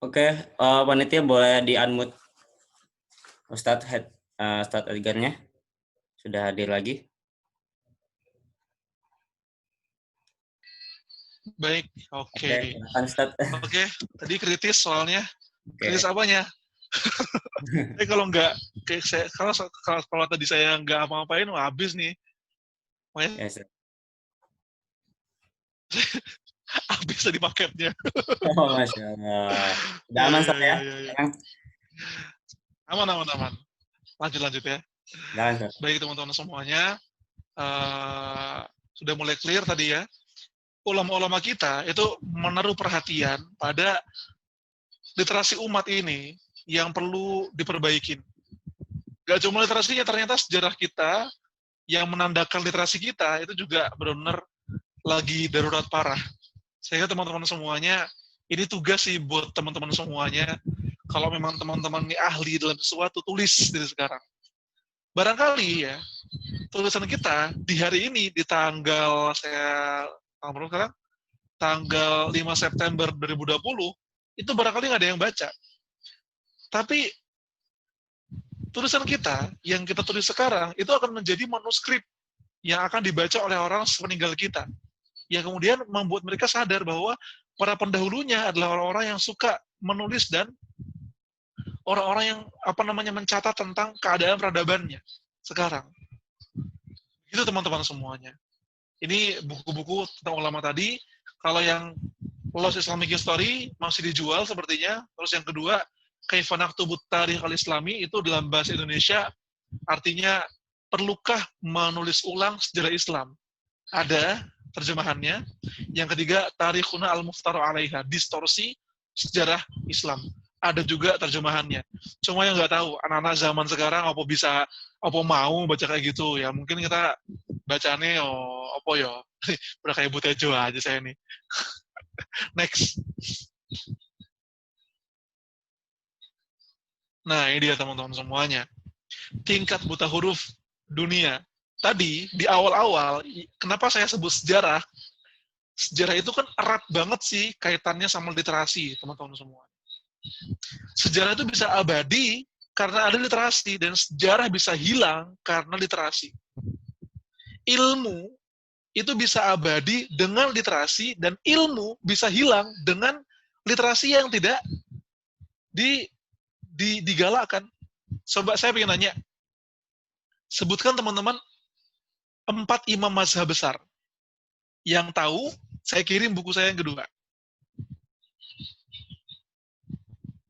Oke, panitia boleh di-unmute Ustadz Edgarnya. Sudah hadir lagi. Baik, Oke, oke. silakan Ustaz. Oke, tadi kritis soalnya. Kritis Oke. apanya? Tapi kalau nggak, kayak saya, kalau tadi saya nggak apa-apain, wah habis nih. Makanya Ya, Ustaz. habis tadi paketnya. Oh, Masya Allah. Udah Ya, aman, ya, Ustaz ya? ya, ya, ya. Sekarang? Aman, aman, aman. Lanjut, lanjut ya. Silakan, Ustaz. Baik teman-teman semuanya, eh, sudah mulai clear tadi ya. Ulama-ulama kita itu menaruh perhatian pada literasi umat ini yang perlu diperbaikin. Gak cuma literasinya, ternyata sejarah kita yang menandakan literasi kita itu juga benar-benar lagi darurat parah. Sehingga teman-teman semuanya, ini tugas sih buat teman-teman semuanya. Kalau memang teman-teman ini ahli dalam sesuatu, tulis dari sekarang. Barangkali ya, tulisan kita di hari ini, di tanggal, tanggal sekarang? Tanggal 5 September 2020, itu barangkali nggak ada yang baca. Tapi tulisan kita, yang kita tulis sekarang, itu akan menjadi manuskrip yang akan dibaca oleh orang sepeninggal kita. Yang kemudian membuat mereka sadar bahwa para pendahulunya adalah orang-orang yang suka menulis dan orang-orang yang mencatat tentang keadaan peradabannya sekarang. Itu teman-teman semuanya. Ini buku-buku tentang ulama tadi. Kalau yang Lost Islamic History masih dijual sepertinya. Terus yang kedua, Kaifa Naktubut Tarikh Al-Islami, itu dalam bahasa Indonesia artinya perlukah menulis ulang sejarah Islam? Ada terjemahannya. Yang ketiga, Tarikhuna Al-Muftaru Alaiha, distorsi sejarah Islam. Ada juga terjemahannya. Cuma yang nggak tahu, anak-anak zaman sekarang apa mau baca kayak gitu ya. Mungkin kita bacanya apa ya. Udah kayak Butejo aja saya nih. Next. Nah, ini dia teman-teman semuanya. Tingkat buta huruf dunia. Tadi, di awal-awal, kenapa saya sebut sejarah? Sejarah itu kan erat banget sih kaitannya sama literasi, teman-teman semua. Sejarah itu bisa abadi karena ada literasi, dan sejarah bisa hilang karena literasi. Ilmu itu bisa abadi dengan literasi, dan ilmu bisa hilang dengan literasi yang tidak digalakkan. Coba saya ingin nanya, sebutkan teman-teman 4 imam mazhab besar. Yang tahu, saya kirim buku saya yang kedua.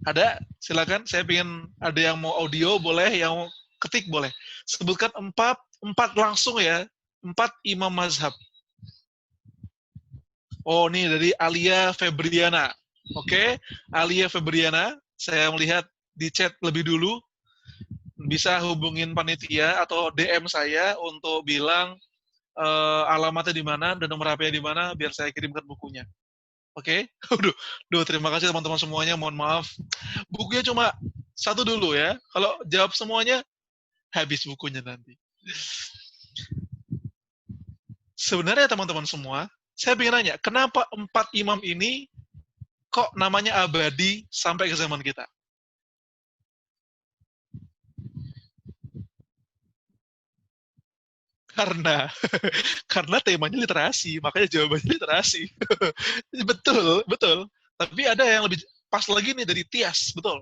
Ada? Silakan. Saya ingin, ada yang mau audio boleh, yang mau ketik boleh. Sebutkan 4 langsung ya. 4 imam mazhab. Oh, ini dari Alia Febriana. Oke, Alia Febriana. Saya melihat di chat lebih dulu. Bisa hubungin panitia atau DM saya untuk bilang alamatnya di mana dan nomor HP-nya di mana, biar saya kirimkan bukunya. Oke? Duh, terima kasih teman-teman semuanya. Mohon maaf. Bukunya cuma 1 dulu ya. Kalau jawab semuanya, habis bukunya nanti. Sebenarnya teman-teman semua, saya ingin nanya, kenapa 4 imam ini kok namanya abadi sampai ke zaman kita? Karena karena temanya literasi, makanya jawabannya literasi. Betul, betul. Tapi ada yang lebih pas lagi nih dari Tias, betul.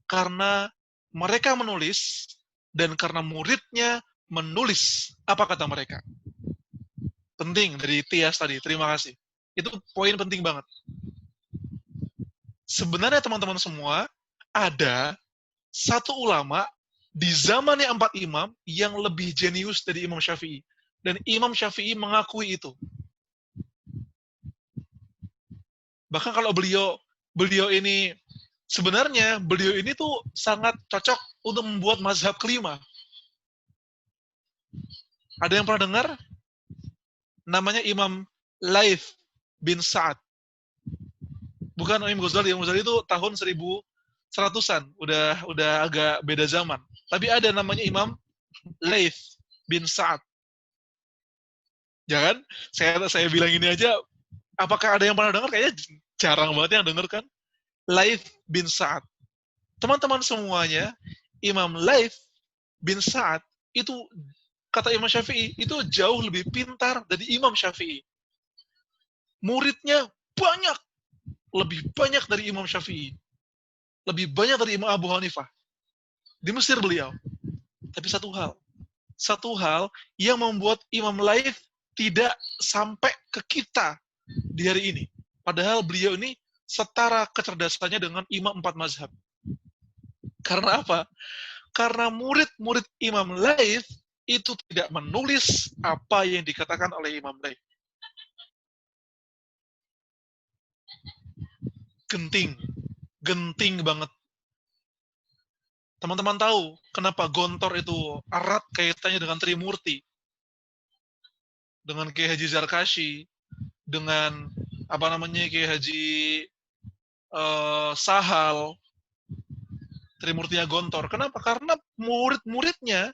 Karena mereka menulis dan karena muridnya menulis. Apa kata mereka? Penting dari Tias tadi, terima kasih. Itu poin penting banget. Sebenarnya teman-teman semua, ada satu ulama di zamannya 4 imam yang lebih jenius dari Imam Syafi'i. Dan Imam Syafi'i mengakui itu. Bahkan kalau beliau ini, sebenarnya beliau ini tuh sangat cocok untuk membuat mazhab kelima. Ada yang pernah dengar? Namanya Imam Laith bin Sa'ad. Bukan Imam Ghazali. Imam Ghazali itu tahun 1100-an. Udah agak beda zaman. Tapi ada namanya Imam Laith bin Sa'ad. Jangan, saya bilang ini aja, apakah ada yang pernah dengar? Kayaknya jarang banget yang dengar kan? Laith bin Sa'ad. Teman-teman semuanya, Imam Laith bin Sa'ad itu, kata Imam Syafi'i, itu jauh lebih pintar dari Imam Syafi'i. muridnya banyak, lebih banyak dari Imam Syafi'i, lebih banyak dari Imam Abu Hanifah. Di Mesir beliau. Tapi satu hal yang membuat Imam Laits tidak sampai ke kita di hari ini. Padahal beliau ini setara kecerdasannya dengan imam 4 mazhab. Karena apa? Karena murid-murid Imam Laits itu tidak menulis apa yang dikatakan oleh Imam Laits. Genting banget. Teman-teman tahu kenapa Gontor itu erat kaitannya dengan Trimurti, dengan Kiai Haji Zarkashi, dengan Kiai Haji Sahal, Trimurtinya Gontor. Kenapa? Karena murid-muridnya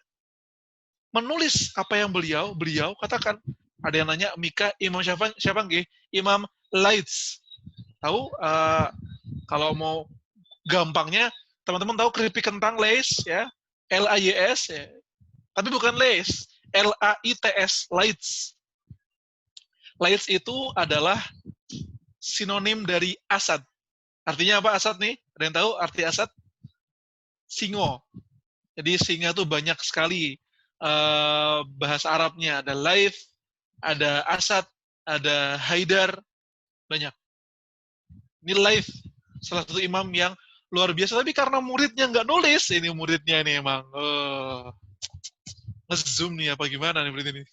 menulis apa yang beliau katakan. Ada yang nanya, Mika, Imam siapa nggih? Imam Laits. Tahu? Kalau mau gampangnya, teman-teman tahu keripik kentang Lays, ya? L-A-Y-S, ya. Tapi bukan Lays. L-A-I-T-S, Laits. Laits itu adalah sinonim dari asad. Artinya apa asad nih? Ada yang tahu arti asad? Singo. Jadi singa itu banyak sekali bahasa Arabnya. Ada Laith, ada Asad, ada Haidar, banyak. Ini Laith, salah satu imam yang luar biasa. Tapi karena muridnya nggak nulis, ini muridnya ini emang nge-zoom nih apa gimana nih murid ini.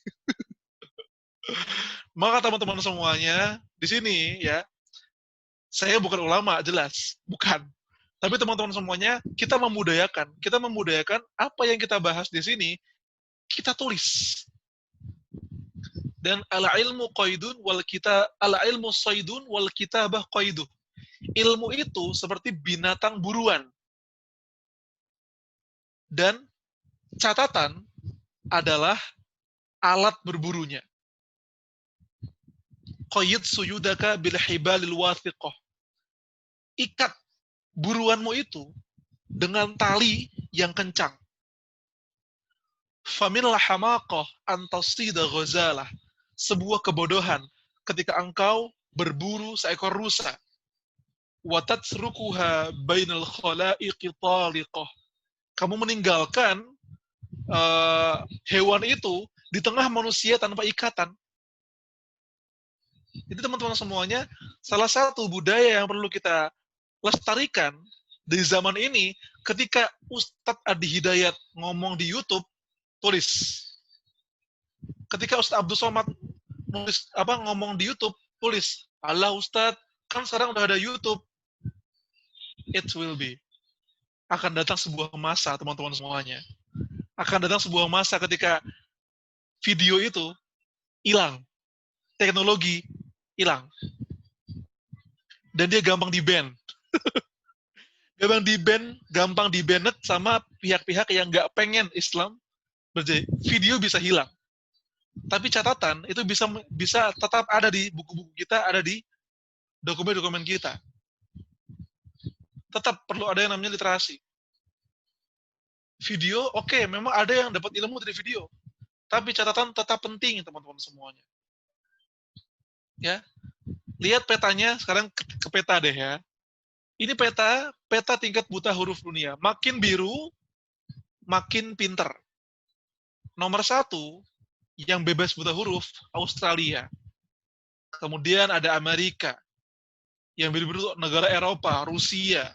Maka teman-teman semuanya, di sini ya, saya bukan ulama, jelas. Bukan. Tapi teman-teman semuanya, kita memudayakan apa yang kita bahas di sini, kita tulis. Dan al-ilmu qaidun wal kita al-ilmu saydun wal kitabah qaiduh. Ilmu itu seperti binatang buruan. Dan catatan adalah alat berburunya. Qaid suyudaka bil hibalil wathiqah. Ikat buruanmu itu dengan tali yang kencang. Famin lahamaqah antasida ghazalah. Sebuah kebodohan ketika engkau berburu seekor rusa. Watatsrukuha bainal khalaiqi taliqah. Kamu meninggalkan hewan itu di tengah manusia tanpa ikatan. Jadi teman-teman semuanya, salah satu budaya yang perlu kita lestarikan di zaman ini, ketika Ustadz Adi Hidayat ngomong di YouTube, tulis. Ketika Ustadz Abdul Somad ngomong di YouTube, tulis. Allah Ustadz, kan sekarang udah ada YouTube. It will be. Akan datang sebuah masa, teman-teman semuanya. Akan datang sebuah masa ketika video itu hilang. Teknologi hilang. Dan dia gampang di-ban. gampang di-banned sama pihak-pihak yang nggak pengen Islam berjaya. Video bisa hilang. Tapi catatan itu bisa tetap ada di buku-buku kita, ada di dokumen-dokumen kita. Tetap perlu ada yang namanya literasi. Video, oke, memang ada yang dapat ilmu dari video. Tapi catatan tetap penting, teman-teman semuanya. Ya, lihat petanya, sekarang ke peta deh ya. Ini peta tingkat buta huruf dunia. Makin biru, makin pinter. Nomor 1, yang bebas buta huruf, Australia. Kemudian ada Amerika. Yang biru-biru negara Eropa, Rusia.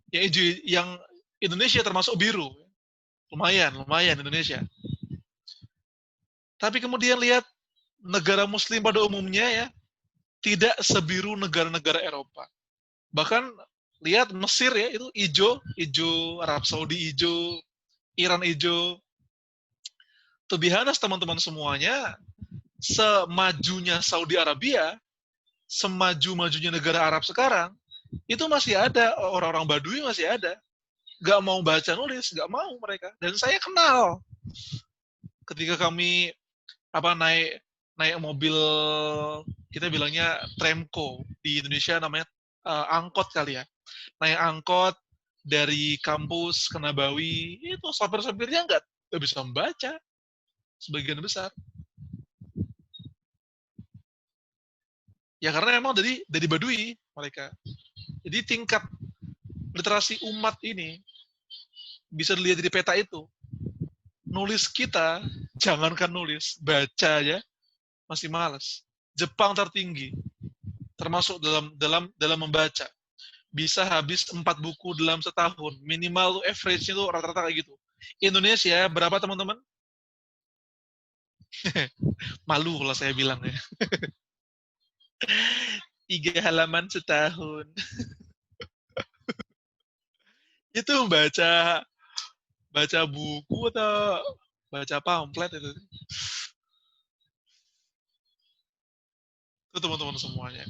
Yang Indonesia termasuk biru. Lumayan Indonesia. Tapi kemudian lihat negara muslim pada umumnya ya, tidak sebiru negara-negara Eropa. Bahkan lihat Mesir ya, itu hijau, Arab Saudi hijau, Iran hijau. To be honest, teman-teman semuanya, semajunya Saudi Arabia, semaju-majunya negara Arab sekarang, itu masih ada orang-orang Badui, masih ada. Gak mau baca nulis, gak mau mereka. Dan saya kenal. Ketika kami naik mobil, kita bilangnya Tremco, di Indonesia namanya angkot kali ya. Naik angkot dari kampus ke Nabawi, itu sopir-sopirnya nggak bisa membaca, sebagian besar. Ya karena memang dari Baduy mereka. Jadi tingkat literasi umat ini bisa dilihat di peta itu. Nulis kita, jangankan nulis, baca ya masih malas. Jepang tertinggi, termasuk dalam membaca. Bisa habis 4 buku dalam setahun. Minimal tuh average-nya tuh rata-rata kayak gitu. Indonesia berapa teman-teman? Malu kalau saya bilang ya. 3 halaman setahun. Itu baca buku atau baca pamflet itu. Itu teman-teman semuanya.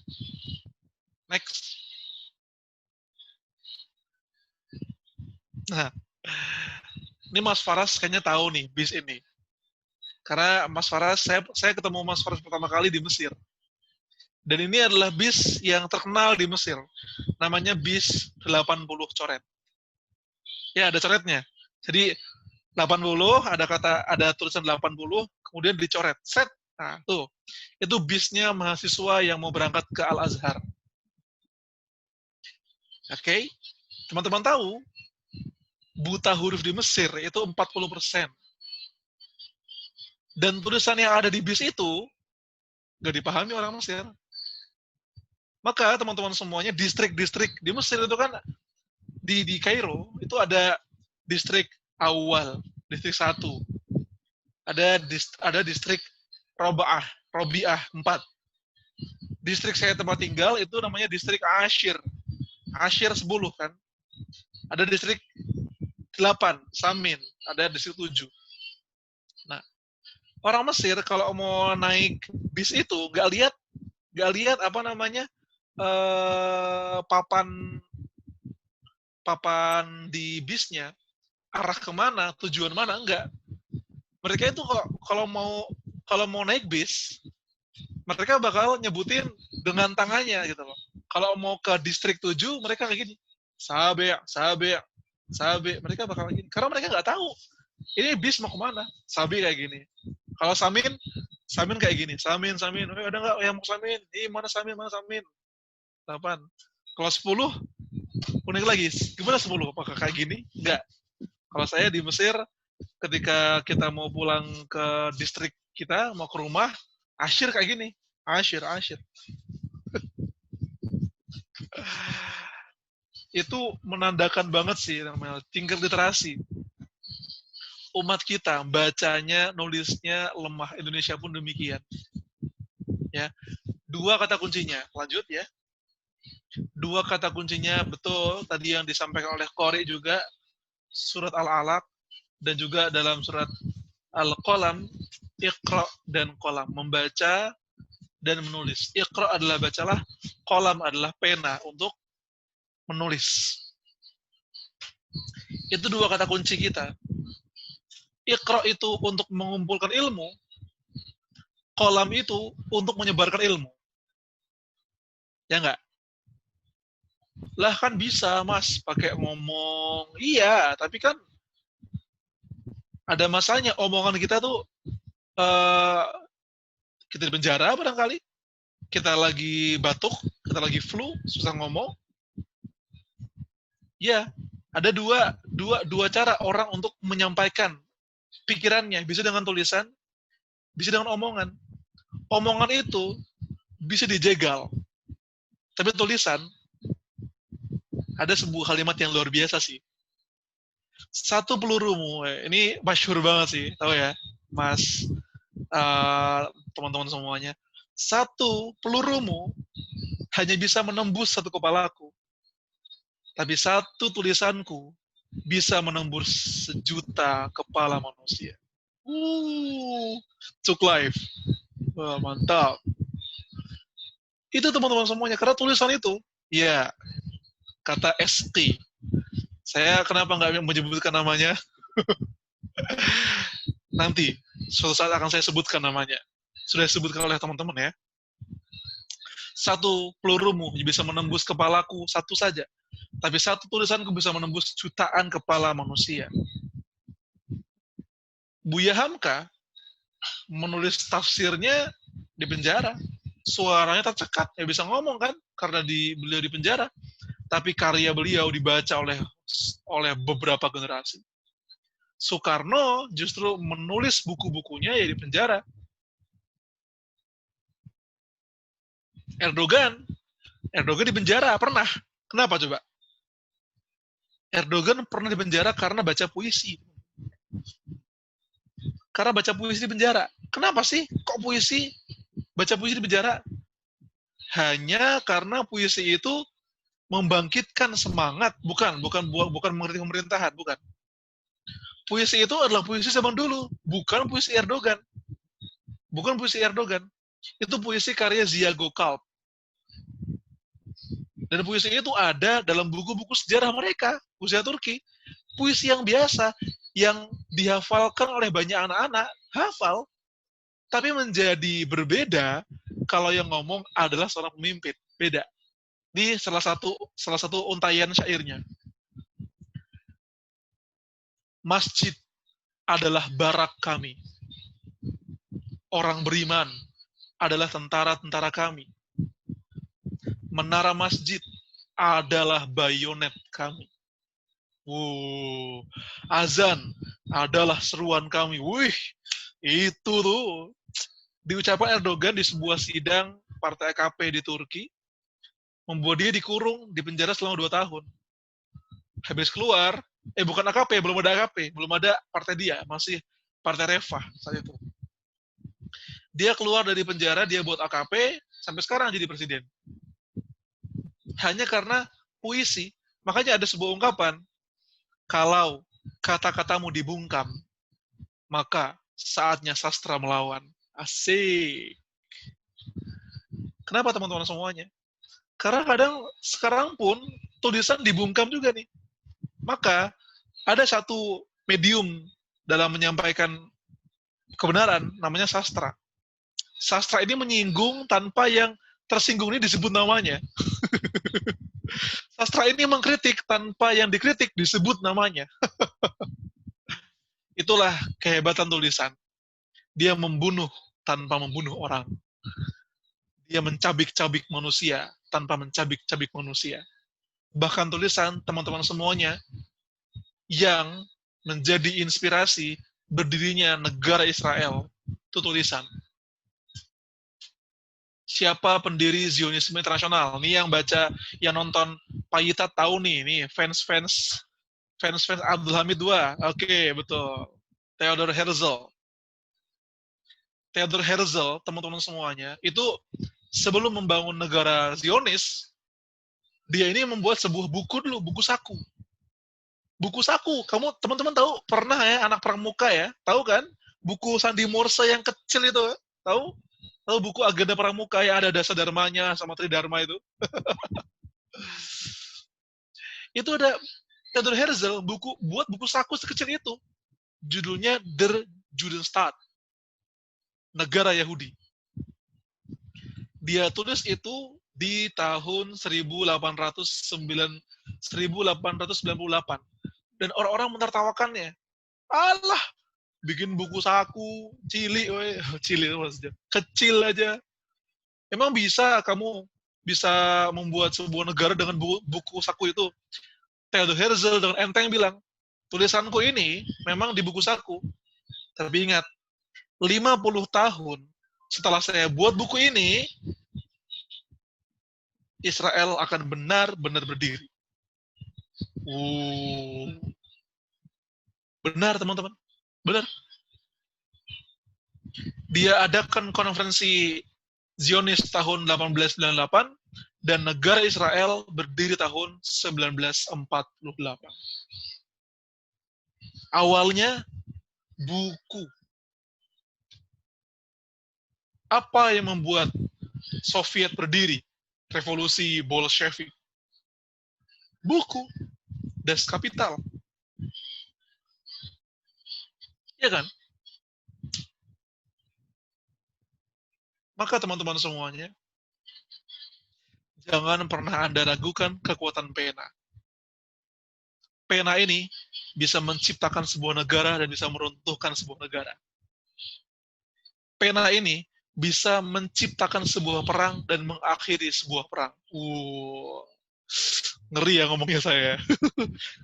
Next. Nah, ini Mas Faras kayaknya tahu nih bis ini. Karena Mas Faras, saya ketemu Mas Faras pertama kali di Mesir. Dan ini adalah bis yang terkenal di Mesir. Namanya bis 80 coret. Ya, ada coretnya. Jadi 80 ada tulisan 80 kemudian dicoret. Set. Nah, tuh. Itu bisnya mahasiswa yang mau berangkat ke Al-Azhar. Oke? Teman-teman tahu buta huruf di Mesir itu 40%. Dan tulisan yang ada di bis itu nggak dipahami orang Mesir. Maka teman-teman semuanya distrik-distrik di Mesir itu kan di Kairo itu ada distrik awal, distrik 1. Ada distrik Robiah 4. Distrik saya tempat tinggal itu namanya distrik Ashir. Ashir 10 kan. Ada distrik 8, Samin, ada distrik 7. Nah, orang Mesir kalau mau naik bis itu nggak lihat apa namanya papan di bisnya arah kemana, tujuan mana, enggak. Mereka itu kalau mau naik bis, mereka bakal nyebutin dengan tangannya gitu loh. Kalau mau ke distrik 7, mereka kayak gini. Sabe. Mereka bakal kayak gini. Karena mereka nggak tahu ini bis mau kemana. Sabe kayak gini. Kalau Samin kayak gini. Samin. Oh, ada nggak yang mau Samin? Mana Samin? 8. Kalau 10, unik lagi. Gimana 10? Apakah kayak gini? Enggak. Kalau saya di Mesir, ketika kita mau pulang ke distrik kita, mau ke rumah, Ashir kayak gini. Ashir. Itu menandakan banget sih namanya tingkat literasi. Umat kita bacanya, nulisnya lemah. Indonesia pun demikian. Ya. 2 kata kuncinya. Lanjut ya. 2 kata kuncinya betul tadi yang disampaikan oleh Qori juga, surat Al-Alaq dan juga dalam surat Al-Qalam, Iqra dan Qalam, membaca dan menulis. Iqra adalah bacalah, Qalam adalah pena untuk menulis. Itu 2 kata kunci kita. Iqra itu untuk mengumpulkan ilmu, Qalam itu untuk menyebarkan ilmu. Ya enggak? Lah kan bisa Mas pakai ngomong. Iya, tapi kan ada masanya omongan kita tuh kita di penjara barangkali, kita lagi batuk, kita lagi flu, susah ngomong. Ya, ada dua cara orang untuk menyampaikan pikirannya, bisa dengan tulisan, bisa dengan omongan. Omongan itu bisa dijegal, tapi tulisan ada sebuah kalimat yang luar biasa sih. 1 pelurumu, ini masyhur banget sih, tahu ya, Mas, teman-teman semuanya. 1 pelurumu hanya bisa menembus 1 kepalaku, tapi 1 tulisanku bisa menembus 1.000.000 kepala manusia. Took life. Wah, mantap. Itu teman-teman semuanya, karena tulisan itu, ya, kata ST. Saya kenapa nggak menyebutkan namanya? Nanti, suatu saat akan saya sebutkan namanya. Sudah disebutkan oleh teman-teman ya. 1 pelurumu bisa menembus kepalaku, 1 saja. Tapi 1 tulisanku bisa menembus jutaan kepala manusia. Buya Hamka menulis tafsirnya di penjara. suaranya tercekat, ya bisa ngomong kan, karena beliau di penjara. Tapi karya beliau dibaca oleh beberapa generasi. Soekarno justru menulis buku-bukunya ya di penjara. Erdogan di penjara pernah. Kenapa coba? Erdogan pernah di penjara karena baca puisi. Karena baca puisi di penjara. Kenapa sih? Kok puisi? Baca puisi di penjara? Hanya karena puisi itu membangkitkan semangat, bukan mengkritik pemerintahan, bukan. Puisi itu adalah puisi zaman dulu, bukan puisi Erdogan. Bukan puisi Erdogan. Itu puisi karya Ziya Gökalp. Dan puisi itu ada dalam buku-buku sejarah mereka, usia Turki. Puisi yang biasa, yang dihafalkan oleh banyak anak-anak, hafal. Tapi menjadi berbeda kalau yang ngomong adalah seorang pemimpin. Beda. Di salah satu untaian syairnya. Masjid adalah barak kami. Orang beriman adalah tentara-tentara kami. Menara masjid adalah bayonet kami. Azan adalah seruan kami. Wih, itu tuh diucapkan Erdogan di sebuah sidang partai AKP di Turki, membuat dia dikurung di penjara selama 2 tahun. Habis keluar, bukan AKP, belum ada AKP, belum ada partai dia, masih partai Refah saat itu. Dia keluar dari penjara, dia buat AKP, sampai sekarang jadi presiden. Hanya karena puisi. Makanya ada sebuah ungkapan, kalau kata-katamu dibungkam, maka saatnya sastra melawan. Asik. Kenapa teman-teman semuanya? Karena kadang sekarang pun tulisan dibungkam juga nih. Maka ada satu medium dalam menyampaikan kebenaran, namanya sastra. Sastra ini menyinggung tanpa yang tersinggung ini disebut namanya. Sastra ini mengkritik tanpa yang dikritik disebut namanya. Itulah kehebatan tulisan. Dia membunuh tanpa membunuh orang. Dia mencabik-cabik manusia tanpa mencabik-cabik manusia. Bahkan tulisan teman-teman semuanya yang menjadi inspirasi berdirinya negara Israel, itu tulisan. Siapa pendiri Zionisme internasional? Nih yang baca, yang nonton Payita tahu nih fans Abdul Hamid II. Oke, betul. Theodor Herzl. Theodor Herzl, teman-teman semuanya, itu sebelum membangun negara Zionis, dia ini membuat sebuah buku dulu, buku saku. Buku saku, kamu teman-teman tahu, pernah ya, anak pramuka ya, tahu kan? Buku Sandi Morse yang kecil itu, tahu? Tahu buku Agenda Pramuka yang ada dasa dharmanya sama tridharma itu? Itu ada Theodor Herzl buat buku saku sekecil itu. Judulnya Der Judenstaat. Negara Yahudi. Dia tulis itu di tahun 1898. Dan orang-orang menertawakannya. Alah, bikin buku saku, cilik, cilik maksudnya. Kecil aja. Emang bisa kamu bisa membuat sebuah negara dengan buku saku itu? Theodor Herzl dengan enteng bilang, tulisanku ini memang di buku saku. Tapi ingat, 50 tahun setelah saya buat buku ini, Israel akan benar-benar berdiri. Benar, teman-teman. Benar. Dia adakan konferensi Zionis tahun 1898 dan negara Israel berdiri tahun 1948. Awalnya buku. Apa yang membuat Soviet berdiri? Revolusi Bolshevik. Buku. Das Kapital. Ya kan? Maka teman-teman semuanya, jangan pernah Anda ragukan kekuatan pena. Pena ini bisa menciptakan sebuah negara dan bisa meruntuhkan sebuah negara. Pena ini bisa menciptakan sebuah perang dan mengakhiri sebuah perang. Ngeri ya ngomongnya saya.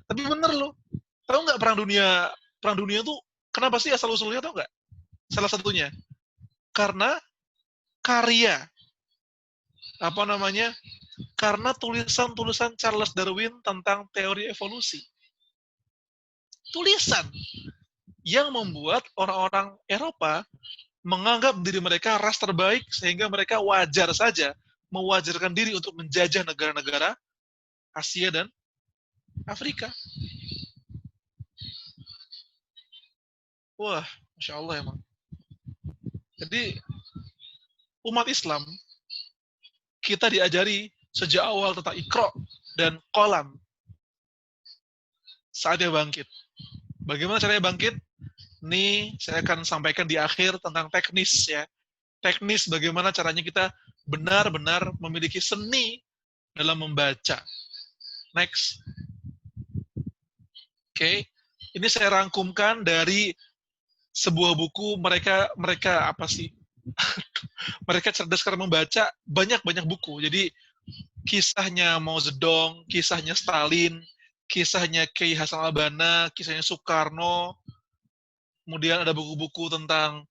Tapi bener loh. Tahu nggak perang dunia tuh kenapa sih asal usulnya, tahu nggak? Salah satunya karena karya, apa namanya? Karena tulisan-tulisan Charles Darwin tentang teori evolusi. Tulisan yang membuat orang-orang Eropa menganggap diri mereka ras terbaik sehingga mereka wajar saja mewajarkan diri untuk menjajah negara-negara Asia dan Afrika. Wah, Masya Allah emang. Jadi umat Islam kita diajari sejak awal tentang Iqra dan Qalam. Saatnya bangkit. Bagaimana caranya bangkit? Ini saya akan sampaikan di akhir tentang teknis ya. Teknis bagaimana caranya kita benar-benar memiliki seni dalam membaca. Next. Oke. Ini saya rangkumkan dari sebuah buku mereka apa sih? Mereka cerdas karena membaca banyak buku. Jadi kisahnya Mao Zedong, kisahnya Stalin, kisahnya Kiai Hasan Albana, kisahnya Soekarno, kemudian ada buku-buku tentang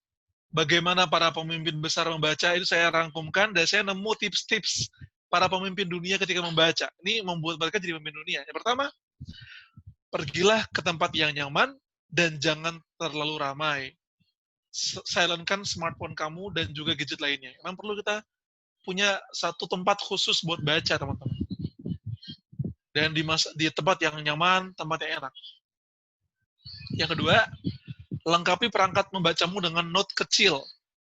bagaimana para pemimpin besar membaca, itu saya rangkumkan dan saya nemu tips-tips para pemimpin dunia ketika membaca. Ini membuat mereka jadi pemimpin dunia. Yang pertama, pergilah ke tempat yang nyaman dan jangan terlalu ramai. Silentkan smartphone kamu dan juga gadget lainnya. Memang perlu kita punya satu tempat khusus buat baca, teman-teman. Dan di tempat yang nyaman, tempat yang enak. Yang kedua, lengkapi perangkat membacamu dengan note kecil.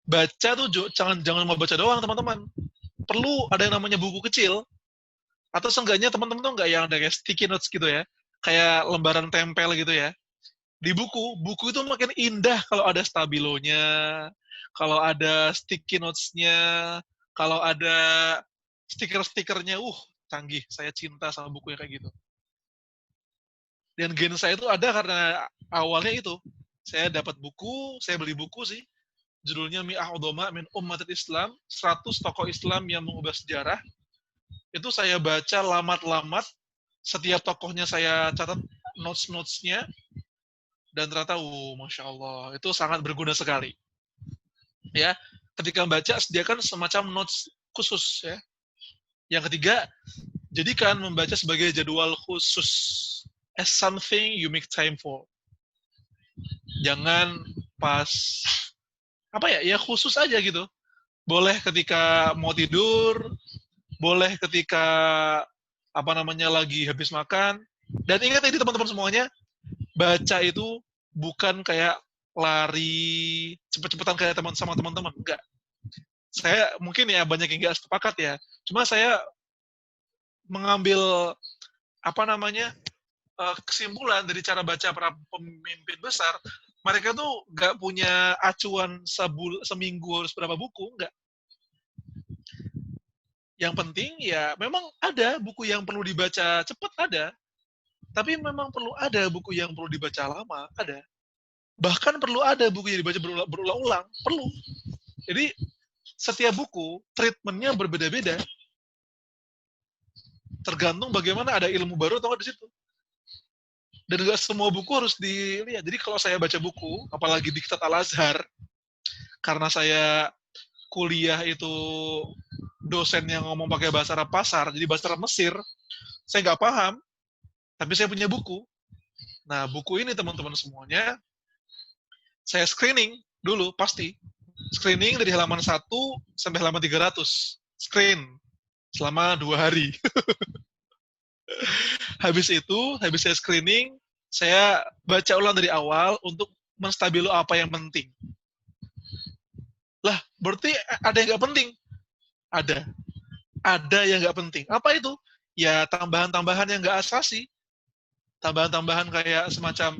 Baca tuh jangan mau baca doang, teman-teman. Perlu ada yang namanya buku kecil, atau seenggaknya teman-teman tuh nggak yang ada kayak sticky notes gitu ya, kayak lembaran tempel gitu ya. Di buku itu makin indah kalau ada stabilonya, kalau ada sticky notes-nya, kalau ada stiker-stikernya, canggih. Saya cinta sama buku yang kayak gitu. Dan gen saya itu ada karena awalnya itu. Saya dapat buku, saya beli buku sih, judulnya Mi'ah Udhama min Ummatil Islam, 100 tokoh Islam yang mengubah sejarah. Itu saya baca lamat-lamat, setiap tokohnya saya catat notes-notes-nya, dan ternyata, Masya Allah, itu sangat berguna sekali. Ya, ketika membaca, sediakan semacam notes khusus. Ya. Yang ketiga, jadikan membaca sebagai jadwal khusus. As something you make time for. Jangan pas, ya khusus aja gitu. Boleh ketika mau tidur, boleh ketika lagi habis makan. Dan ingat ini teman-teman semuanya, baca itu bukan kayak lari cepet-cepetan kayak sama teman-teman, enggak. Saya mungkin ya banyak yang enggak sepakat ya. Cuma saya mengambil kesimpulan dari cara baca para pemimpin besar, mereka tuh nggak punya acuan seminggu harus berapa buku, enggak. Yang penting ya memang ada buku yang perlu dibaca cepat, ada. Tapi memang perlu ada buku yang perlu dibaca lama, ada. Bahkan perlu ada buku yang dibaca berulang-ulang, perlu. Jadi setiap buku treatmentnya berbeda-beda. Tergantung bagaimana ada ilmu baru atau di situ. Dan nggak semua buku harus dilihat. Jadi kalau saya baca buku, apalagi Diktat Al-Azhar, karena saya kuliah itu dosen yang ngomong pakai bahasa Arab pasar, jadi bahasa Arab Mesir, saya nggak paham, tapi saya punya buku. Nah, buku ini teman-teman semuanya, saya screening dulu, pasti. Screening dari halaman 1 sampai halaman 300. Screen selama 2 hari. Habis saya screening, saya baca ulang dari awal untuk menstabilo apa yang penting. Lah, berarti ada yang nggak penting? Ada. Ada yang nggak penting. Apa itu? Ya, tambahan-tambahan yang nggak asasi. Tambahan-tambahan kayak semacam,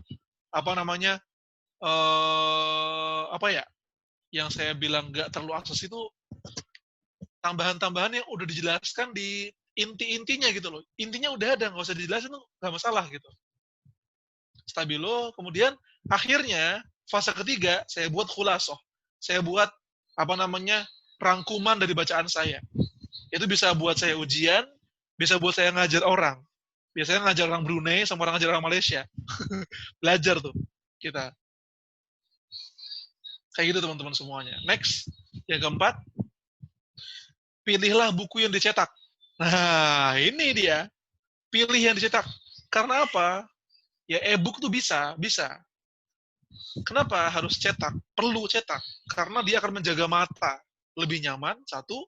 yang saya bilang nggak terlalu asasi itu, tambahan-tambahan yang udah dijelaskan di inti-intinya gitu loh. Intinya udah ada, nggak usah dijelasin tuh nggak masalah gitu. Stabilo, kemudian akhirnya fase ketiga saya buat khulasoh. Saya buat rangkuman dari bacaan saya. Itu bisa buat saya ujian, bisa buat saya ngajar orang. Biasanya ngajar orang Brunei sama orang ngajar orang Malaysia. Belajar tuh kita. Kayak gitu teman-teman semuanya. Next, yang keempat, pilihlah buku yang dicetak. Nah, ini dia. Pilih yang dicetak. Karena apa? Ya e-book tuh bisa. Kenapa harus cetak? Perlu cetak. Karena dia akan menjaga mata. Lebih nyaman, satu.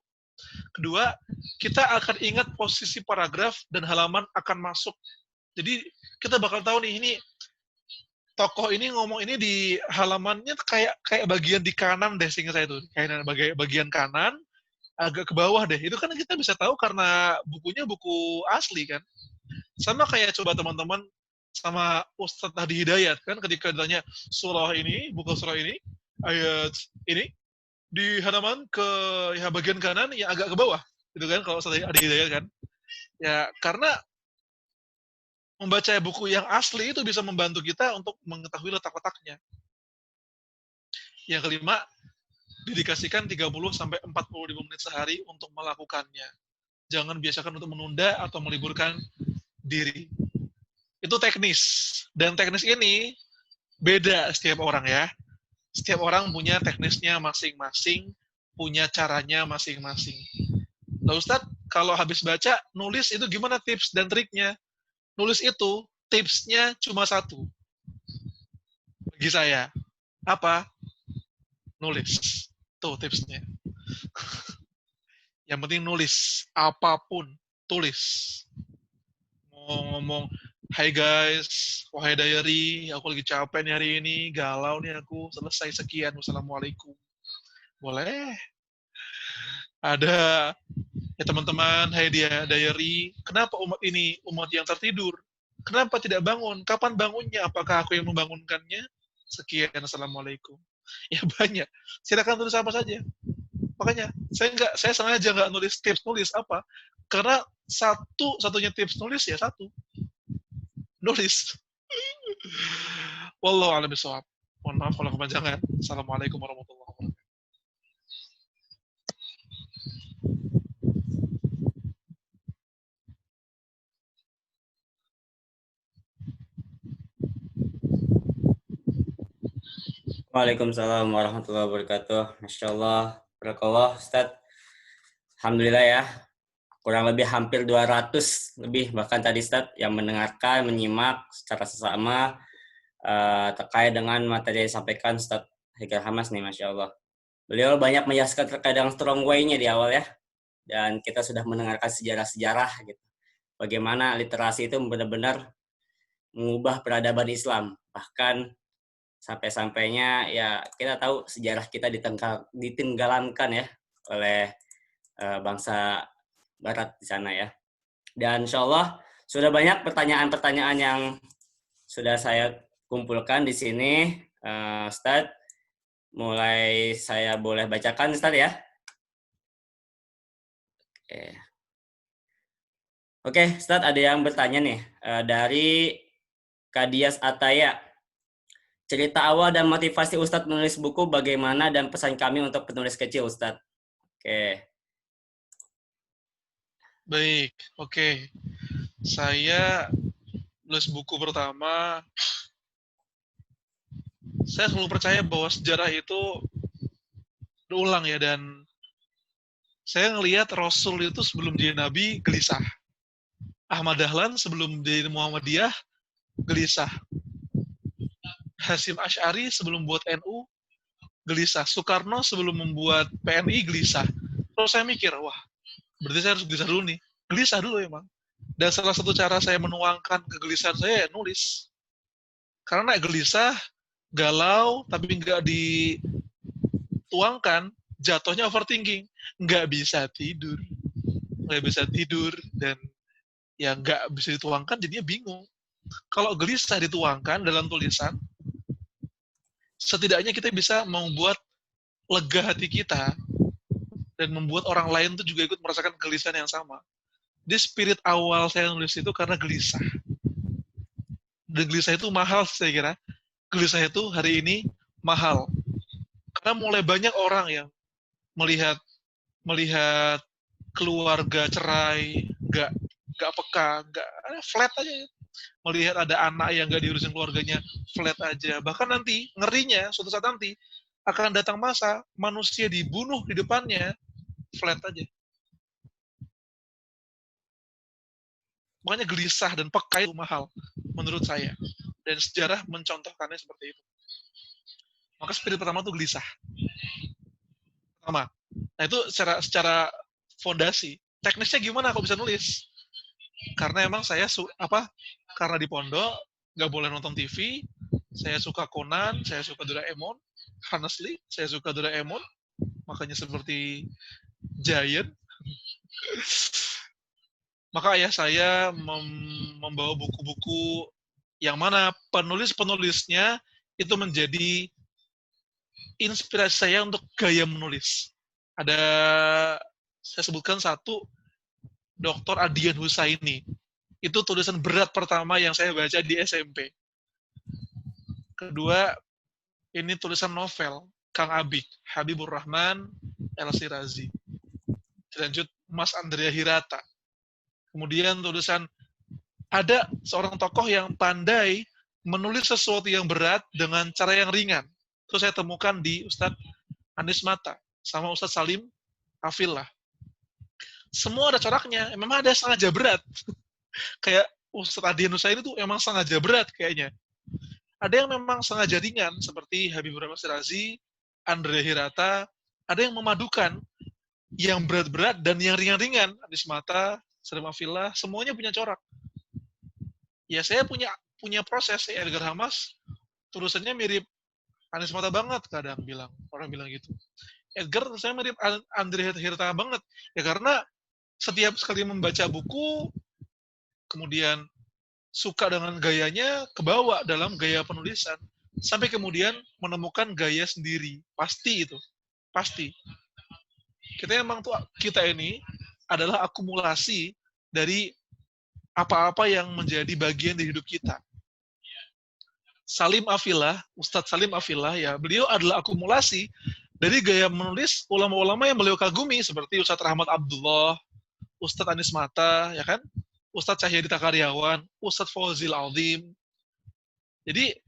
Kedua, kita akan ingat posisi paragraf dan halaman akan masuk. Jadi, kita bakal tahu nih, ini tokoh ini ngomong ini di halamannya kayak bagian di kanan deh, seingat saya tuh. Kayak bagian kanan, agak ke bawah deh. Itu kan kita bisa tahu karena bukunya buku asli kan. Sama kayak coba teman-teman sama Ustadz Hadi Hidayat kan ketika ditanya surah ini, buku surah ini, ayat ini di halaman ke ya bagian kanan yang agak ke bawah. Gitu kan kalau Ustadz Hadi Hidayat kan. Ya karena membaca buku yang asli itu bisa membantu kita untuk mengetahui letak-letaknya. Yang kelima, dedikasikan 30-45 menit sehari untuk melakukannya. Jangan biasakan untuk menunda atau meliburkan diri. Itu teknis. Dan teknis ini beda setiap orang ya. Setiap orang punya teknisnya masing-masing, punya caranya masing-masing. Nah Ustadz, kalau habis baca, nulis itu gimana tips dan triknya? Nulis itu, tipsnya cuma satu. Bagi saya. Apa? Nulis. Tuh tipsnya. Yang penting nulis. Apapun, tulis. Mau ngomong, hai guys, wahai diary, aku lagi capek nih hari ini, galau nih aku, selesai sekian, wassalamualaikum. Boleh. Ada, ya teman-teman, hai dia diary, kenapa umat ini umat yang tertidur? Kenapa tidak bangun? Kapan bangunnya? Apakah aku yang membangunkannya? Sekian, assalamualaikum. Ya banyak. Silakan tulis apa saja. Makanya saya sengaja nggak nulis tips nulis apa? Karena satunya tips nulis ya satu. Nulis. Wallahu a'lam bishawab. Mohon maaf kalau kepanjangan. Assalamualaikum warahmatullahi wabarakatuh. Waalaikumsalam warahmatullahi wabarakatuh. Masya Allah, barakallah, Ustaz. Alhamdulillah ya, kurang lebih hampir 200 lebih bahkan tadi Ustaz yang mendengarkan, menyimak secara sesama terkait dengan materi yang disampaikan Ustaz Haikal Hamas nih, Masya Allah. Beliau banyak menjelaskan terkait dengan strong way-nya di awal ya, dan kita sudah mendengarkan sejarah-sejarah gitu. Bagaimana literasi itu benar-benar mengubah peradaban Islam. Bahkan sampai-sampainya ya kita tahu sejarah kita ditenggelamkan ya oleh bangsa Barat di sana ya. Dan insya Allah sudah banyak pertanyaan-pertanyaan yang sudah saya kumpulkan di sini, Ustadz. Mulai saya boleh bacakan, Ustadz ya. Oke, Ustadz ada yang bertanya nih dari Kadias Ataya. Cerita awal dan motivasi Ustadz menulis buku bagaimana dan pesan kami untuk penulis kecil, Ustadz. Oke. Baik, oke. Saya nulis buku pertama, saya selalu percaya bahwa sejarah itu berulang ya, dan saya ngelihat Rasul itu sebelum dia Nabi gelisah. Ahmad Dahlan sebelum dia Muhammadiyah gelisah. Hasyim Asy'ari sebelum buat NU gelisah. Soekarno sebelum membuat PNI gelisah. Terus saya mikir, wah, berarti saya harus gelisah dulu nih. Gelisah dulu emang. Dan salah satu cara saya menuangkan kegelisahan saya ya nulis. Karena gelisah, galau, tapi nggak dituangkan, jatuhnya overthinking. Nggak bisa tidur. Nggak bisa tidur, dan ya nggak bisa dituangkan, jadinya bingung. Kalau gelisah dituangkan dalam tulisan, setidaknya kita bisa membuat lega hati kita dan membuat orang lain tuh juga ikut merasakan kegelisahan yang sama. Di spirit awal saya nulis itu karena gelisah. Dan gelisah itu mahal saya kira. Gelisah itu hari ini mahal. Karena mulai banyak orang yang melihat melihat keluarga cerai, nggak peka, nggak flat aja. Melihat ada anak yang nggak diurusin keluarganya, flat aja. Bahkan nanti ngerinya suatu saat nanti akan datang masa manusia dibunuh di depannya, flat aja. Makanya gelisah dan peka itu mahal menurut saya. Dan sejarah mencontohkannya seperti itu. Maka spirit pertama itu gelisah. Pertama. Nah itu secara fondasi. Teknisnya gimana aku bisa nulis? Karena emang saya karena di pondok nggak boleh nonton TV, saya suka Conan, saya suka Doraemon, honestly saya suka Doraemon, makanya seperti Giant. Maka ayah saya membawa buku-buku yang mana penulis-penulisnya itu menjadi inspirasi saya untuk gaya menulis. Ada saya sebutkan satu, Dr. Adian Husaini. Itu tulisan berat pertama yang saya baca di SMP. Kedua, ini tulisan novel, Kang Abik, Habibur Rahman, El Sirazi. Dilanjut, Mas Andrea Hirata. Kemudian tulisan, ada seorang tokoh yang pandai menulis sesuatu yang berat dengan cara yang ringan. Itu saya temukan di Ustadz Anis Mata, sama Ustadz Salim Afillah. Semua ada coraknya, memang ada sengaja berat. Kayak Ustadz Adian Husaini itu emang sengaja berat kayaknya. Ada yang memang sengaja ringan, seperti Habibur Rahman Sirazi, Andrea Hirata, ada yang memadukan yang berat-berat dan yang ringan-ringan. Anis Mata, Salim Afillah, semuanya punya corak. Ya saya punya proses, Edgar Hamas, tulisannya mirip Anis Mata banget kadang orang bilang gitu. Edgar saya mirip Andrea Hirata banget. Ya karena setiap sekali membaca buku, kemudian suka dengan gayanya, kebawa dalam gaya penulisan. Sampai kemudian menemukan gaya sendiri. Pasti itu. Pasti. Kita ini adalah akumulasi dari apa-apa yang menjadi bagian di hidup kita. Salim Afillah, Ustadz Salim Afillah, ya, beliau adalah akumulasi dari gaya menulis ulama-ulama yang beliau kagumi, seperti Ustadz Rahmat Abdullah, Ustadz Anis Mata, ya kan? Ustadz Cahyadi Takaryawan, Ustadz Fauzil Aldim. Jadi,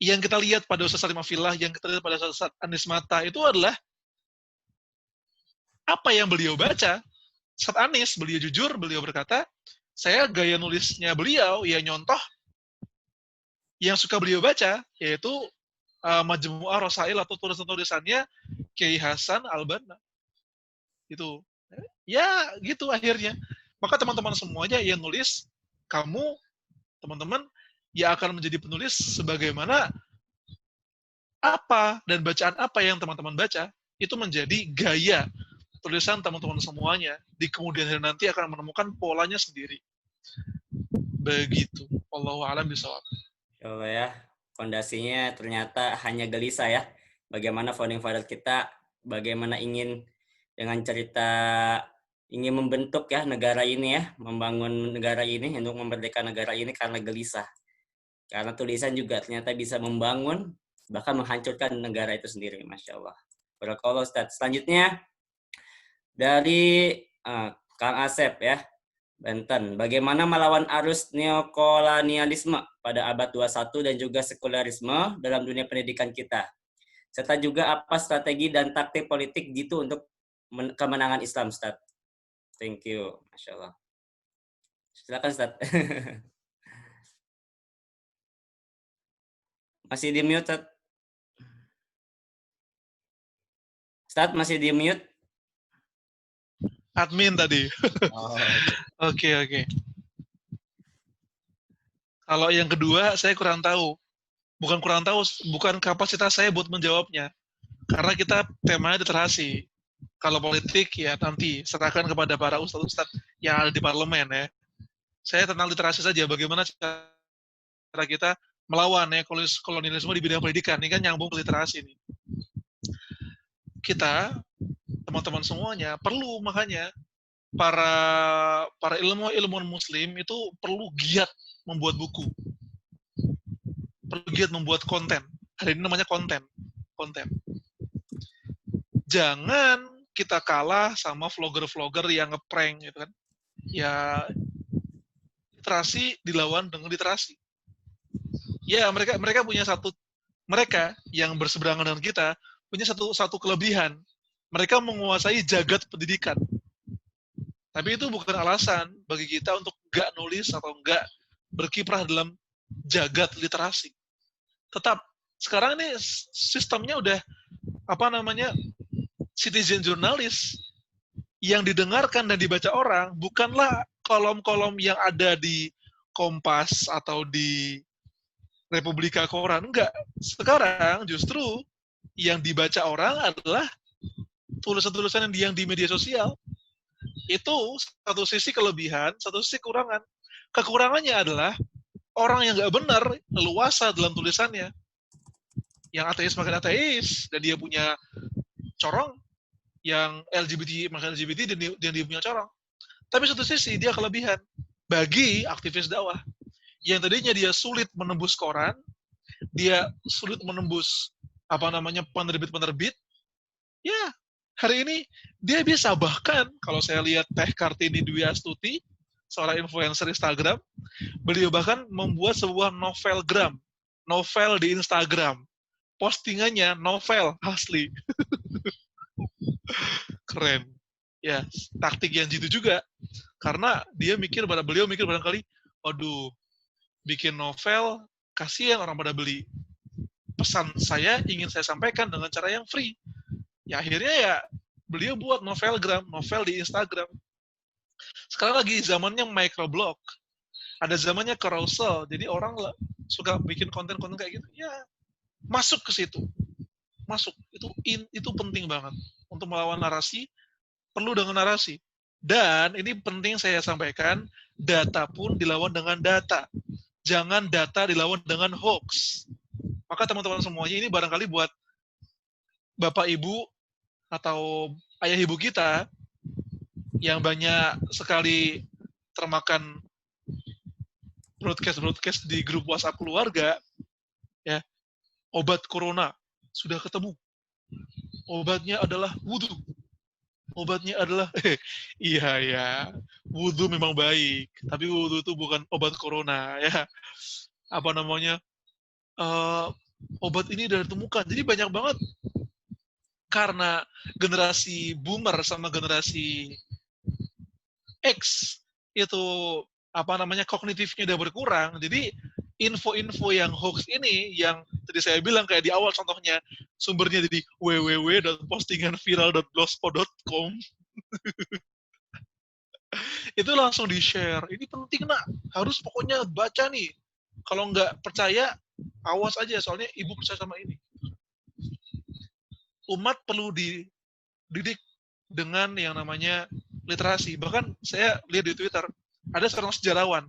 yang kita lihat pada Ustadz Salim Afillah, yang kita lihat pada Ustadz Anis Mata, itu adalah apa yang beliau baca. Ustadz Anis, beliau jujur, beliau berkata, saya gaya nulisnya beliau, ya nyontoh yang suka beliau baca, yaitu Majmu'ah Rasail atau tulisan-tulisannya Kiai Hasan Al-Banna. Itu. Ya, gitu akhirnya. Maka teman-teman semuanya yang nulis, kamu, teman-teman, ya akan menjadi penulis sebagaimana apa dan bacaan apa yang teman-teman baca, itu menjadi gaya tulisan teman-teman semuanya. Di kemudian hari nanti akan menemukan polanya sendiri. Begitu. Wallahu a'lam bishawab. Kalau ya, fondasinya ternyata hanya gelisah ya. Bagaimana founding father kita, bagaimana ingin dengan cerita ingin membentuk ya negara ini ya, membangun negara ini untuk memerdekakan negara ini karena gelisah. Karena tulisan juga ternyata bisa membangun, bahkan menghancurkan negara itu sendiri, Masya Allah. Barakallah Ustaz. Selanjutnya dari Kang Asep ya, Banten. Bagaimana melawan arus neokolonialisme pada abad 21 dan juga sekularisme dalam dunia pendidikan kita? Serta juga apa strategi dan taktik politik gitu untuk kemenangan Islam, Ustaz? Thank you. Masya Allah. Silakan, Ustaz. Masih di mute, Ustaz? Ustaz, masih di mute? Admin tadi. Oh. Oke. Kalau yang kedua, saya kurang tahu. Bukan kapasitas saya buat menjawabnya. Karena kita temanya literasi. Kalau politik, ya nanti serahkan kepada para ustadz-ustadz yang ada di parlemen ya. Saya tentang literasi saja, bagaimana cara kita melawan ya kolonialisme di bidang pendidikan. Ini kan nyambung ke literasi nih. Kita, teman-teman semuanya, perlu makanya para ilmuwan muslim itu perlu giat membuat buku, perlu giat membuat konten. Hari ini namanya konten. jangan kita kalah sama vlogger-vlogger yang ngeprank gitu kan. Ya literasi dilawan dengan literasi. Ya mereka punya mereka yang berseberangan dengan kita punya satu kelebihan. Mereka menguasai jagat pendidikan. Tapi itu bukan alasan bagi kita untuk nggak nulis atau nggak berkiprah dalam jagat literasi. Tetap sekarang ini sistemnya udah citizen jurnalis yang didengarkan dan dibaca orang bukanlah kolom-kolom yang ada di Kompas atau di Republika Koran, enggak. Sekarang justru yang dibaca orang adalah tulisan-tulisan yang di media sosial. Itu satu sisi kelebihan, satu sisi kekurangan. Kekurangannya adalah orang yang nggak benar leluasa dalam tulisannya. Yang ateis makin ateis, dan dia punya corong. Yang LGBT makin LGBT, dan dia punya corong. Tapi satu sisi dia kelebihan bagi aktivis dakwah. Yang tadinya dia sulit menembus koran, dia sulit menembus penerbit-penerbit, ya hari ini dia bisa. Bahkan kalau saya lihat Teh Kartini Dwi Astuti, seorang influencer Instagram, beliau bahkan membuat sebuah novel di Instagram. Postingannya novel asli. Keren. Ya, taktik yang jitu juga. Karena beliau mikir barangkali, waduh, bikin novel, kasihan orang pada beli. Pesan saya ingin saya sampaikan dengan cara yang free. Ya akhirnya ya beliau buat novel di Instagram. Sekarang lagi zamannya microblog. Ada zamannya carousel. Jadi orang suka bikin konten-konten kayak gitu. Ya, masuk ke situ. Masuk. Itu penting banget. Untuk melawan narasi, perlu dengan narasi. Dan ini penting saya sampaikan, data pun dilawan dengan data. Jangan data dilawan dengan hoax. Maka teman-teman semuanya ini barangkali buat bapak ibu atau ayah ibu kita yang banyak sekali termakan broadcast di grup WhatsApp keluarga, ya, obat corona sudah ketemu. Obatnya adalah wudhu. Obatnya adalah, iya ya, wudhu memang baik, tapi wudhu itu bukan obat corona, ya. Uh, Obat ini sudah ditemukan. Jadi banyak banget karena generasi boomer sama generasi X itu kognitifnya udah berkurang. Jadi info-info yang hoax ini yang tadi saya bilang kayak di awal contohnya sumbernya di www.postinganviral.blogspot.com itu langsung di-share. Ini penting nak, harus pokoknya baca nih. Kalau nggak percaya, awas aja soalnya ibu percaya sama ini. Umat perlu dididik dengan yang namanya literasi. Bahkan saya lihat di Twitter, ada seorang sejarawan.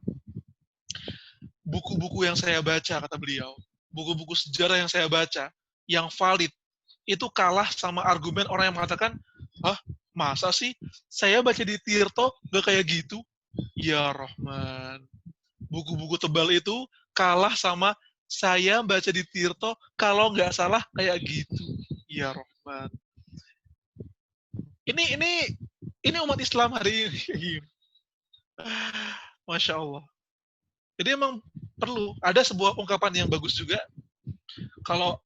Buku-buku yang saya baca, kata beliau, buku-buku sejarah yang saya baca, yang valid, itu kalah sama argumen orang yang mengatakan, masa sih saya baca di Tirto gak kayak gitu? Ya Rahman. Buku-buku tebal itu kalah sama saya baca di Tirto kalau nggak salah kayak gitu. Ya Rahman. Ini umat Islam hari ini. Masya Allah. Jadi emang perlu ada sebuah ungkapan yang bagus juga. Kalau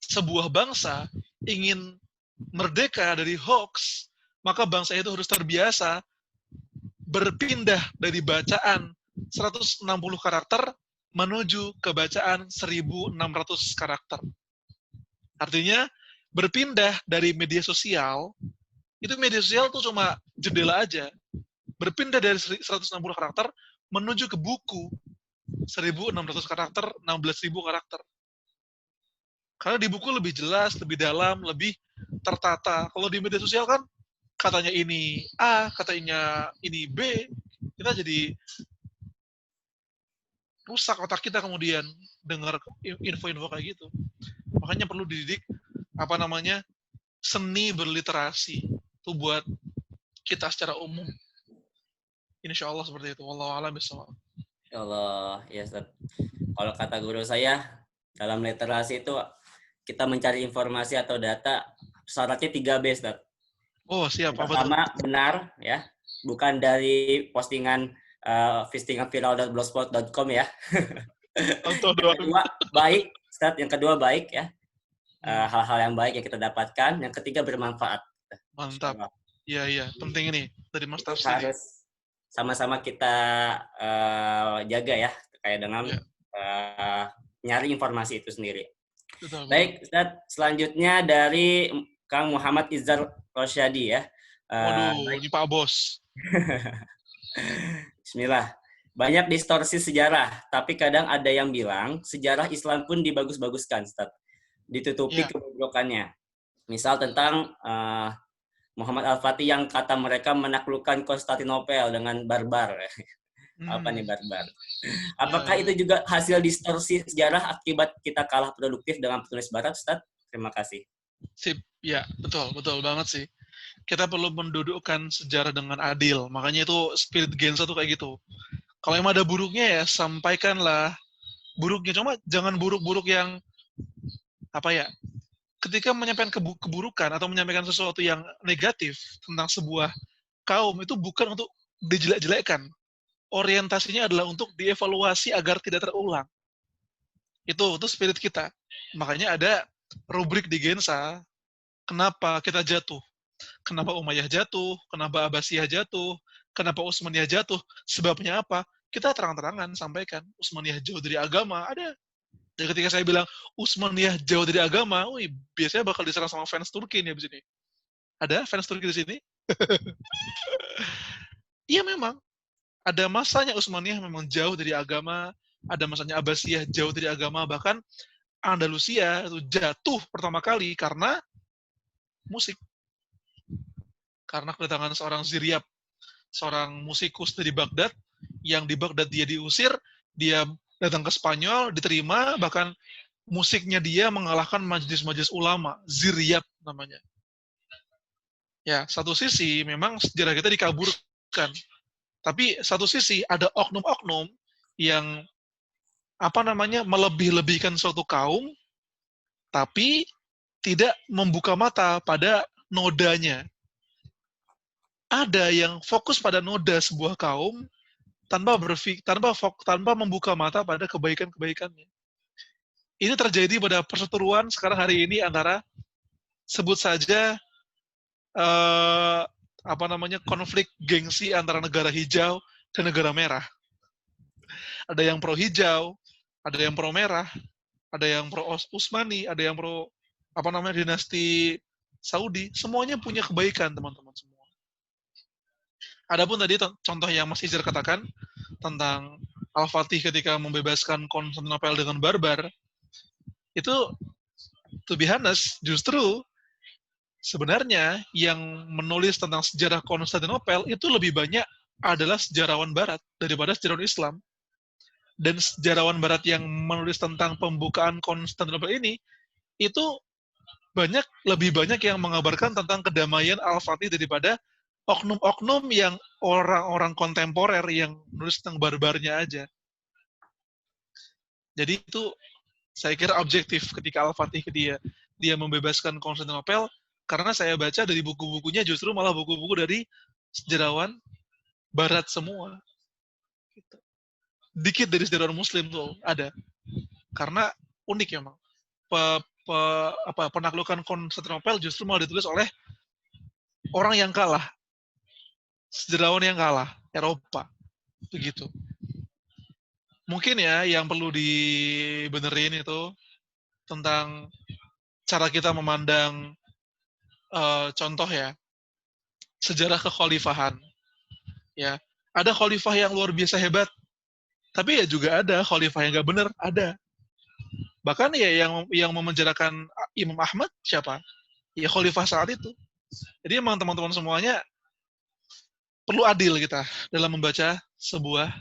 sebuah bangsa ingin merdeka dari hoax, maka bangsa itu harus terbiasa berpindah dari bacaan 160 karakter menuju ke bacaan 1.600 karakter. Artinya berpindah dari media sosial, itu media sosial tuh cuma jendela aja. Berpindah dari 160 karakter menuju ke buku 1.600 karakter, 16.000 karakter. Karena di buku lebih jelas, lebih dalam, lebih tertata. Kalau di media sosial kan katanya ini A, katanya ini B, kita jadi rusak otak kita kemudian dengar info-info kayak gitu. Makanya perlu dididik seni berliterasi itu buat kita secara umum. Insya Allah seperti itu. Wallahu a'lam bishawab. Insya Allah, ya Ustaz. Kalau kata guru saya, dalam literasi itu kita mencari informasi atau data, syaratnya 3B, Ustaz. Oh, siap. Yang Apa tuh? pertama, benar, ya. Bukan dari postingan vistinganviral.blogspot.com ya. Contoh Yang doang. kedua, baik, Ustaz. Yang kedua, baik ya. Hmm, Hal-hal yang baik yang kita dapatkan. Yang ketiga, bermanfaat. Insya mantap. Allah. Iya, iya. Penting ini. Dari Mas Itu Tafsir nih. harus sama-sama kita jaga ya, terkait dengan Iya, nyari informasi itu sendiri. betul, betul. Baik, Ustaz, selanjutnya dari Kang Muhammad Izzar Rosyadi ya. Waduh, Baik, ini Pak Bos. Bismillah. Banyak distorsi sejarah, tapi kadang ada yang bilang sejarah Islam pun dibagus-baguskan, Ustaz. Ditutupi Iya. kebobrokannya. Misal tentang Muhammad Al-Fatih yang kata mereka menaklukkan Konstantinopel dengan barbar. Apa nih Hmm, barbar? iya, Apakah iya. itu juga hasil distorsi sejarah akibat kita kalah produktif dengan penulis barat, Ustaz? Terima kasih. Sip. Ya, betul, betul banget sih. Kita perlu mendudukkan sejarah dengan adil. Makanya itu spirit Gensa tuh kayak gitu. Kalau emang ada buruknya ya sampaikanlah buruknya. Cuma jangan buruk-buruk yang apa ya? Ketika menyampaikan keburukan atau menyampaikan sesuatu yang negatif tentang sebuah kaum itu bukan untuk dijelek-jelekkan. Orientasinya adalah untuk dievaluasi agar tidak terulang. Itu spirit kita. Makanya ada rubrik di Gensa, kenapa kita jatuh? Kenapa Umayyah jatuh? Kenapa Abbasiyah jatuh? Kenapa Utsmaniyah jatuh? Sebabnya apa? Kita terang-terangan sampaikan. Utsmaniyah jauh dari agama, ada. Dan ketika saya bilang Utsmaniyah jauh dari agama, biasanya bakal diserang sama fans Turki nih abis ini. Ada fans Turki di sini? Iya memang. Ada masanya Utsmaniyah memang jauh dari agama, ada masanya Abbasiyah jauh dari agama, bahkan Andalusia itu jatuh pertama kali karena musik. Karena kedatangan seorang Ziryab, seorang musikus dari Baghdad, yang di Baghdad dia diusir, dia datang ke Spanyol, diterima, bahkan musiknya dia mengalahkan majelis-majelis ulama, Ziryab namanya. Ya, satu sisi memang sejarah kita dikaburkan, tapi satu sisi ada oknum-oknum yang apa namanya melebih-lebihkan suatu kaum, tapi tidak membuka mata pada nodanya. Ada yang fokus pada noda sebuah kaum tanpa membuka mata pada kebaikan-kebaikannya. Ini terjadi pada perseteruan sekarang hari ini antara sebut saja apa namanya konflik gengsi antara negara hijau dan negara merah. Ada yang pro hijau, ada yang pro merah, ada yang pro Utsmani, ada yang pro apa namanya dinasti Saudi. Semuanya punya kebaikan teman-teman semua. Adapun tadi contoh yang Mas Izar katakan tentang Al-Fatih ketika membebaskan Konstantinopel dengan barbar, itu to be honest, justru sebenarnya yang menulis tentang sejarah Konstantinopel itu lebih banyak adalah sejarawan Barat daripada sejarawan Islam. Dan sejarawan Barat yang menulis tentang pembukaan Konstantinopel ini itu lebih banyak yang mengabarkan tentang kedamaian Al-Fatih daripada oknum-oknum yang orang-orang kontemporer yang nulis tentang barbarnya aja. Jadi itu saya kira objektif ketika Al-Fatih dia membebaskan Konstantinopel karena saya baca dari buku-bukunya justru malah buku-buku dari sejarawan Barat semua. Dikit dari sejarawan Muslim tuh ada. Karena unik memang. Penaklukan Konstantinopel justru malah ditulis oleh orang yang kalah, sejarawan yang kalah, Eropa, begitu. Mungkin ya yang perlu dibenerin itu tentang cara kita memandang contoh ya sejarah kekhalifahan. Ya, ada khalifah yang luar biasa hebat, tapi ya juga ada khalifah yang nggak benar, ada. Bahkan ya yang memenjarakan Imam Ahmad siapa? Ya khalifah saat itu. Jadi emang teman-teman semuanya perlu adil kita dalam membaca sebuah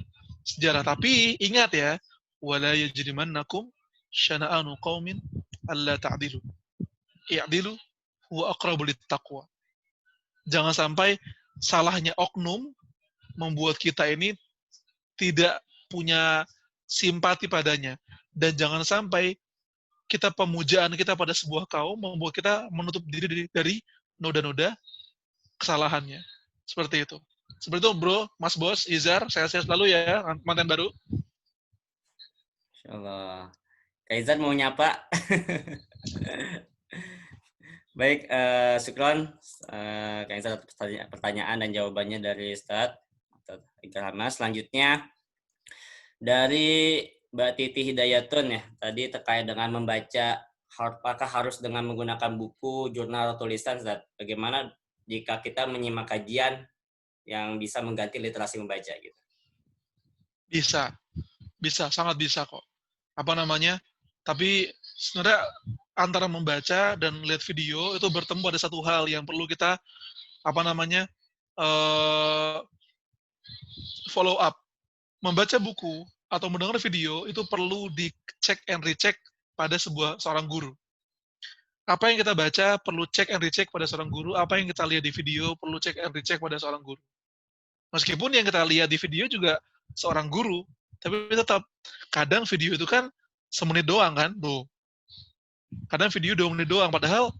sejarah. Tapi ingat ya, wala yajrimannakum syana'anu qaumin alla ta'dilu. I'dilu huwa aqrabu littaqwa. Jangan sampai salahnya oknum membuat kita ini tidak punya simpati padanya. Dan jangan sampai kita pemujaan kita pada sebuah kaum membuat kita menutup diri dari noda-noda kesalahannya. Seperti itu. Seperti itu, bro, Mas Bos, Izar, sehat-sehat selalu ya, mantan baru. Insyaallah. Kaizan mau nyapa? Baik, Syukron. Kaizan atas pertanyaan dan jawabannya dari Ustadz Ikrama. Selanjutnya dari Mbak Titi Hidayatun ya, tadi terkait dengan membaca, apakah harus dengan menggunakan buku, jurnal, atau tulisan, Ustadz? Bagaimana jika kita menyimak kajian yang bisa mengganti literasi membaca gitu? Bisa, sangat bisa kok. Apa namanya? Tapi sebenarnya antara membaca dan lihat video itu bertemu pada satu hal yang perlu kita apa namanya follow up. Membaca buku atau mendengar video itu perlu dicek and recheck pada seorang guru. Apa yang kita baca perlu cek and recheck pada seorang guru, apa yang kita lihat di video perlu cek and recheck pada seorang guru. Meskipun yang kita lihat di video juga seorang guru, tapi tetap kadang video itu kan semenit doang kan, tuh. Kadang video 2 menit doang, padahal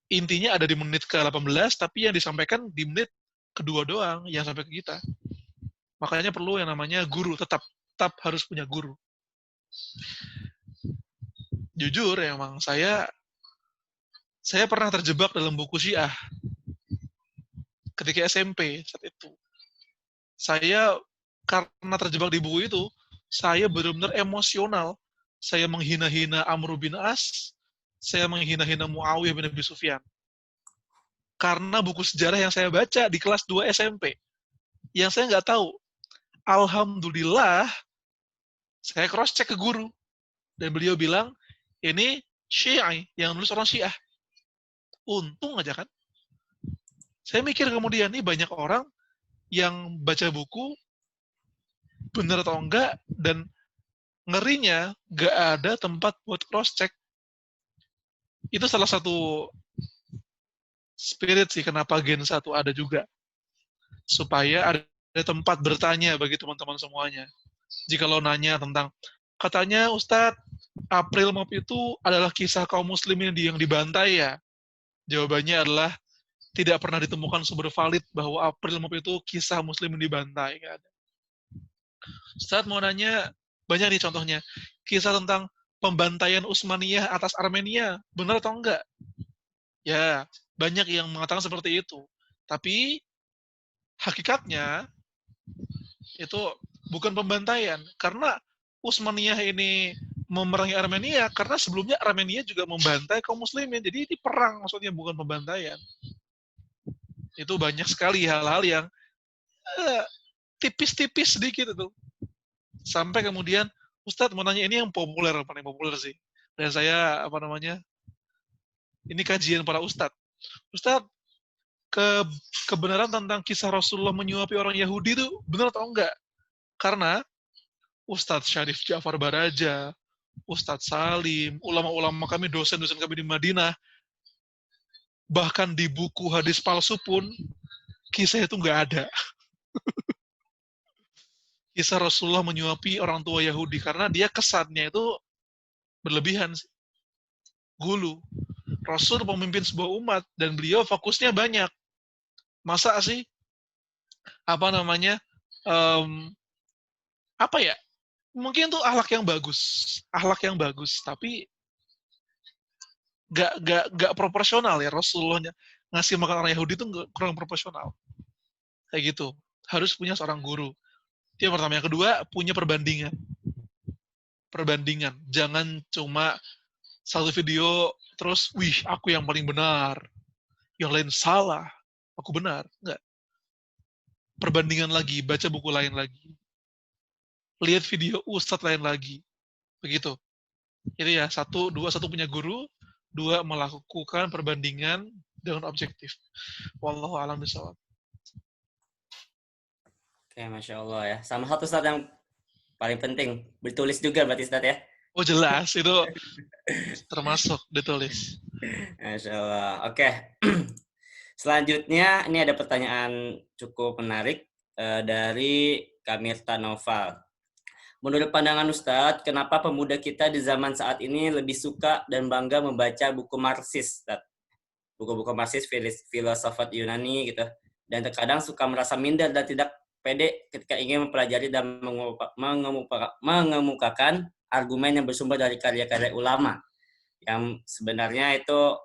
intinya ada di menit ke-18, tapi yang disampaikan di menit kedua doang yang sampai ke kita. Makanya perlu yang namanya guru, tetap harus punya guru. Jujur, emang saya pernah terjebak dalam buku Syiah ketika SMP saat itu. Saya karena terjebak di buku itu, saya benar-benar emosional. Saya menghina-hina Amr bin As, saya menghina-hina Muawiyah bin Abi Sufyan. Karena buku sejarah yang saya baca di kelas 2 SMP. Yang saya nggak tahu. Alhamdulillah, saya cross-check ke guru. Dan beliau bilang, ini Syiah, yang nulis orang Syiah. Untung aja kan. Saya mikir kemudian, nih banyak orang yang baca buku, benar atau enggak, dan ngerinya nggak ada tempat buat cross-check. Itu salah satu spirit sih kenapa Gen 1 ada juga. Supaya ada tempat bertanya bagi teman-teman semuanya. Jika lo nanya tentang, katanya Ustadz, April Mop itu adalah kisah kaum muslimin yang dibantai ya? Jawabannya adalah tidak pernah ditemukan sumber valid bahwa April Mop itu kisah muslimin dibantai. Ustadz mau nanya, banyak nih contohnya. Kisah tentang pembantaian Utsmaniyah atas Armenia, benar atau enggak? Ya, banyak yang mengatakan seperti itu. Tapi hakikatnya itu bukan pembantaian, karena Utsmaniyah ini memerangi Armenia karena sebelumnya Armenia juga membantai kaum muslimin. Jadi ini perang maksudnya, bukan pembantaian. Itu banyak sekali hal-hal yang tipis-tipis sedikit itu. Sampai kemudian Ustadz mau nanya, ini yang populer, paling populer sih. Dan saya ini kajian para Ustadz. Ustadz, kebenaran tentang kisah Rasulullah menyuapi orang Yahudi itu benar atau enggak? Karena Ustadz Syarif Ja'far Baraja, Ustadz Salim, ulama-ulama kami, dosen-dosen kami di Madinah, bahkan di buku hadis palsu pun, kisah itu nggak ada. Kisah Rasulullah menyuapi orang tua Yahudi, karena dia kesannya itu berlebihan. Gulu. Rasul pemimpin sebuah umat, dan beliau fokusnya banyak. Masa sih, apa ya, mungkin tuh akhlak yang bagus, tapi gak proporsional ya. Rasulullahnya ngasih makan orang Yahudi itu kurang proporsional. Kayak gitu. Harus punya seorang guru. Itu yang pertama. Yang kedua, punya perbandingan. Jangan cuma satu video terus, wih, aku yang paling benar. Yang lain salah. Aku benar. Enggak. Perbandingan lagi, baca buku lain lagi. Lihat video ustadz lain lagi. Begitu. Itu ya, satu punya guru, dua melakukan perbandingan dengan objektif. Wallahu a'lam bishawab. Oke, Masya Allah ya. Sama satu Ustadz yang paling penting, bertulis juga berarti Ustadz ya? Oh jelas, itu termasuk ditulis. Masya Allah. Oke. Selanjutnya, ini ada pertanyaan cukup menarik dari Kamirta Noval. Menurut pandangan Ustadz, kenapa pemuda kita di zaman saat ini lebih suka dan bangga membaca buku Marxis, Ustadz? Buku-buku Marxis, filsafat Yunani gitu. Dan terkadang suka merasa minder dan tidak pede ketika ingin mempelajari dan mengemukakan argumen yang bersumber dari karya-karya ulama yang sebenarnya itu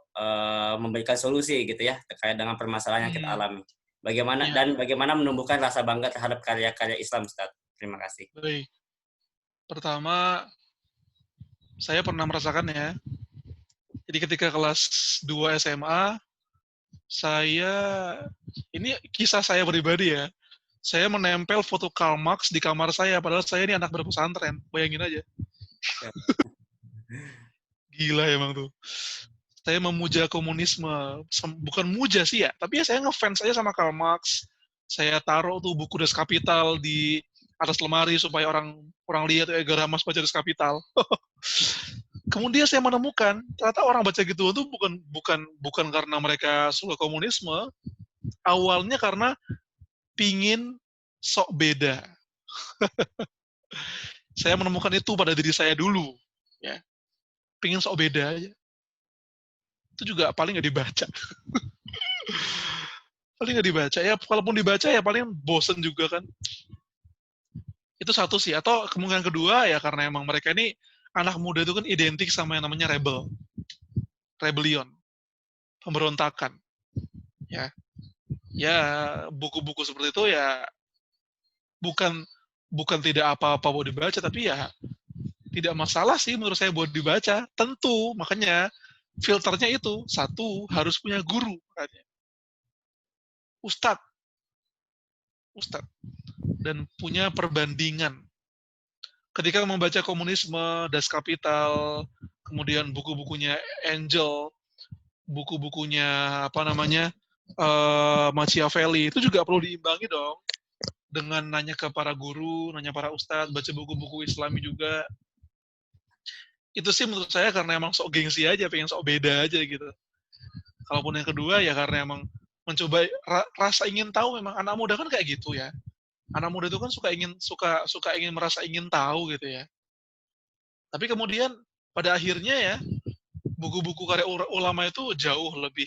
memberikan solusi gitu ya terkait dengan permasalahan yang kita alami. Iya, iya. Bagaimana menumbuhkan rasa bangga terhadap karya-karya Islam, Ustaz? Terima kasih. Baik. Pertama, saya pernah merasakan ya. Jadi ketika kelas 2 SMA, saya ini kisah saya pribadi ya. Saya menempel foto Karl Marx di kamar saya, padahal saya ini anak berpesantren. Bayangin aja. Gila emang tuh. Saya memuja komunisme. Bukan muja sih ya, tapi ya saya ngefans aja sama Karl Marx. Saya taruh tuh buku Das Kapital di atas lemari supaya orang orang lihat Edgar Hamas baca Das Kapital. Kemudian saya menemukan ternyata orang baca gitu tuh bukan karena mereka suka komunisme, awalnya karena pingin sok beda. Saya menemukan itu pada diri saya dulu, ya. Pingin sok beda aja. Itu juga paling nggak dibaca. Paling nggak dibaca ya, kalaupun dibaca ya paling bosen juga kan. Itu satu sih. Atau kemungkinan kedua ya karena emang mereka ini anak muda itu kan identik sama yang namanya rebellion, pemberontakan. Ya, ya buku-buku seperti itu ya bukan bukan tidak apa-apa buat dibaca, tapi ya tidak masalah sih menurut saya buat dibaca. Tentu, makanya filternya itu satu harus punya guru, makanya ustadz, ustadz, dan punya perbandingan. Ketika membaca komunisme, Das Kapital, kemudian buku-bukunya Angel, buku-bukunya apa namanya Machiavelli, itu juga perlu diimbangi dong dengan nanya ke para guru, nanya para ustadz, baca buku-buku Islami juga. Itu sih menurut saya karena emang sok gengsi aja, pengen sok beda aja gitu. Kalaupun yang kedua ya karena emang mencoba rasa ingin tahu, memang anak muda kan kayak gitu ya. Anak muda itu kan suka ingin merasa ingin tahu gitu ya. Tapi kemudian pada akhirnya ya buku-buku karya ulama itu jauh lebih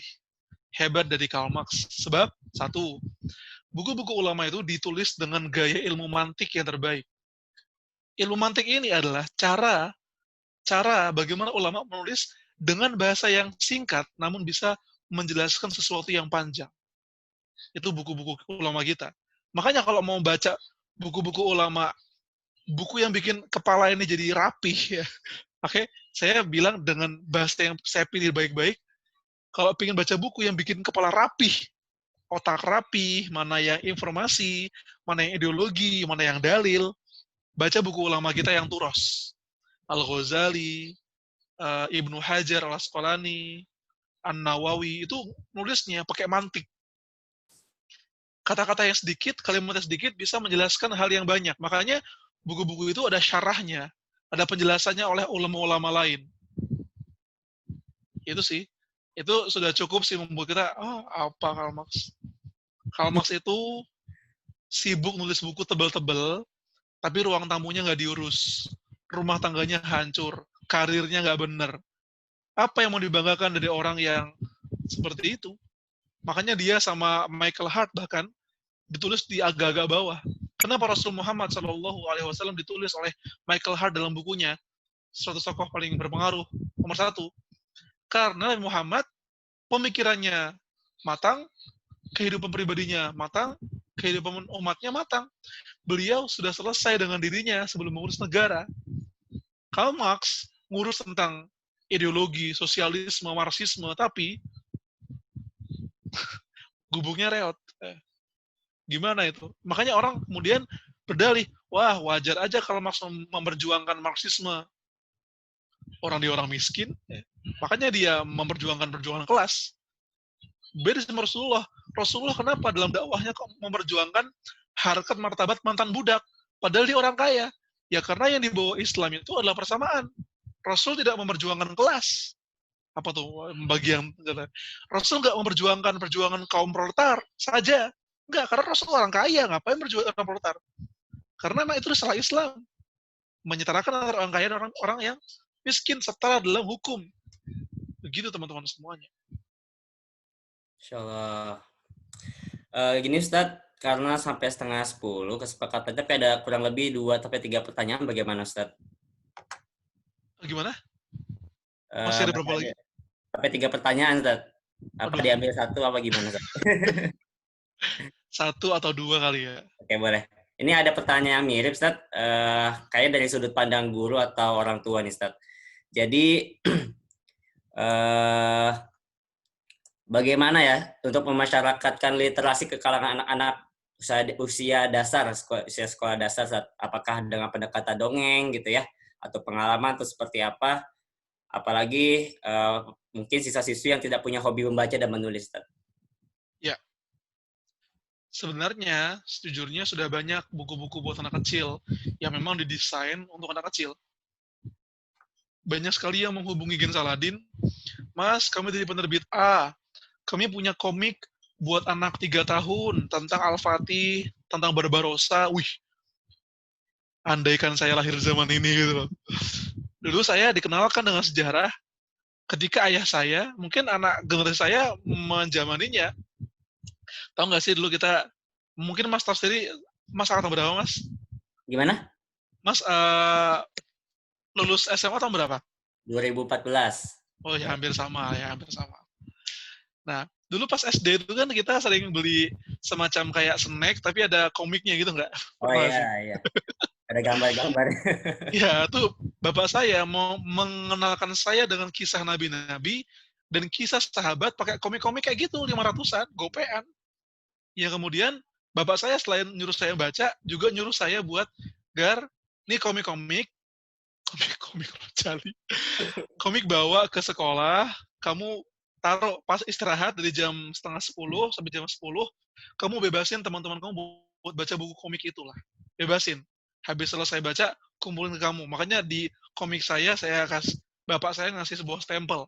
hebat dari Karl Marx. Sebab satu, buku-buku ulama itu ditulis dengan gaya ilmu mantik yang terbaik. Ilmu mantik ini adalah cara cara bagaimana ulama menulis dengan bahasa yang singkat namun bisa menjelaskan sesuatu yang panjang. Itu buku-buku ulama kita. Makanya kalau mau baca buku-buku ulama, buku yang bikin kepala ini jadi rapih ya. Oke, saya bilang dengan bahasa yang saya pilih baik-baik, kalau ingin baca buku yang bikin kepala rapih, otak rapih, mana yang informasi, mana yang ideologi, mana yang dalil, baca buku ulama kita yang turos. Al-Ghazali, Ibnu Hajar Al-Asqalani, An-Nawawi, itu nulisnya pakai mantik. Kata-kata yang sedikit, kalimatnya sedikit bisa menjelaskan hal yang banyak. Makanya buku-buku itu ada syarahnya, ada penjelasannya oleh ulama-ulama lain. Itu sih. Itu sudah cukup sih membuat kita, apa Karl Marx? Karl Marx itu sibuk nulis buku tebal-tebal, tapi ruang tamunya nggak diurus. Rumah tangganya hancur, karirnya nggak bener. Apa yang mau dibanggakan dari orang yang seperti itu? Makanya dia sama Michael Hart bahkan ditulis di agak-agak bawah. Kenapa Rasul Muhammad SAW ditulis oleh Michael Hart dalam bukunya? Suatu tokoh paling berpengaruh, nomor satu. Karena Nabi Muhammad pemikirannya matang, kehidupan pribadinya matang, kehidupan umatnya matang. Beliau sudah selesai dengan dirinya sebelum mengurus negara. Karl Marx ngurus tentang ideologi, sosialisme, marxisme, tapi gubuknya reot. Gimana itu? Makanya orang kemudian berdalih, wah wajar aja kalau Marx memperjuangkan marxisme. Orang dia orang miskin, makanya dia memperjuangkan perjuangan kelas. Beda sama Rasulullah. Rasulullah kenapa dalam dakwahnya kok memperjuangkan harkat martabat mantan budak? Padahal dia orang kaya. Ya karena yang dibawa Islam itu adalah persamaan. Rasul tidak memperjuangkan kelas. Apa tuh bagian Rasul nggak memperjuangkan perjuangan kaum proletar saja. Enggak, karena Rasul orang kaya, ngapain berjuang orang proletar? Karena memang itu salah Islam. menyetarakan antara orang kaya dan orang yang miskin setara dalam hukum. Begitu teman-teman semuanya. Insyaallah. Gini Ustadz, karena sampai setengah 10 kesepakatan, tapi ada kurang lebih 2 sampai 3 pertanyaan, bagaimana Ustadz? Gimana? Masih ada berapa lagi? Sampai 3 pertanyaan Ustadz. Apa Aduh, diambil satu apa gimana Ustadz? 1 atau 2 kali ya. Oke, boleh. Ini ada pertanyaan yang mirip Ustadz, kayak dari sudut pandang guru atau orang tua nih Ustadz. Jadi eh, bagaimana ya untuk memasyarakatkan literasi ke kalangan anak-anak usia dasar, usia sekolah dasar, apakah dengan pendekatan dongeng gitu ya, atau pengalaman atau seperti apa? Apalagi mungkin siswa-siswi yang tidak punya hobi membaca dan menulis. Ya, sebenarnya sejujurnya sudah banyak buku-buku buat anak kecil yang memang didesain untuk anak kecil. Banyak sekali yang menghubungi Gen Saladin, Mas, kami dari penerbit A, kami punya komik buat anak 3 tahun tentang Al-Fatih, tentang Barbarossa. Wih, andaikan saya lahir zaman ini gitu loh. Dulu saya dikenalkan dengan sejarah ketika ayah saya, mungkin anak generasi saya menjamaninya. Tahu nggak sih dulu kita, mungkin Mas tahu sendiri, Mas angkatan berapa Mas? Gimana? Mas lulus SMA tahun berapa? 2014. Oh ya hampir sama, ya hampir sama. Nah, dulu pas SD itu kan kita sering beli semacam kayak snack, tapi ada komiknya gitu nggak? Oh Pernah iya, sih? iya. Ada gambar-gambar. Ya, tuh bapak saya mau mengenalkan saya dengan kisah nabi-nabi dan kisah sahabat pakai komik-komik kayak gitu, 500-an, gopean. Ya kemudian bapak saya selain nyuruh saya baca, juga nyuruh saya buat, Gar, ini komik-komik, komik-komik Jali. Komik bawa ke sekolah, kamu taruh pas istirahat dari jam setengah 10 sampai jam 10, kamu bebasin teman-teman kamu buat baca buku komik itulah. Bebasin. Habis selesai baca, kumpulin ke kamu. Makanya di komik saya bapak saya ngasih sebuah stempel.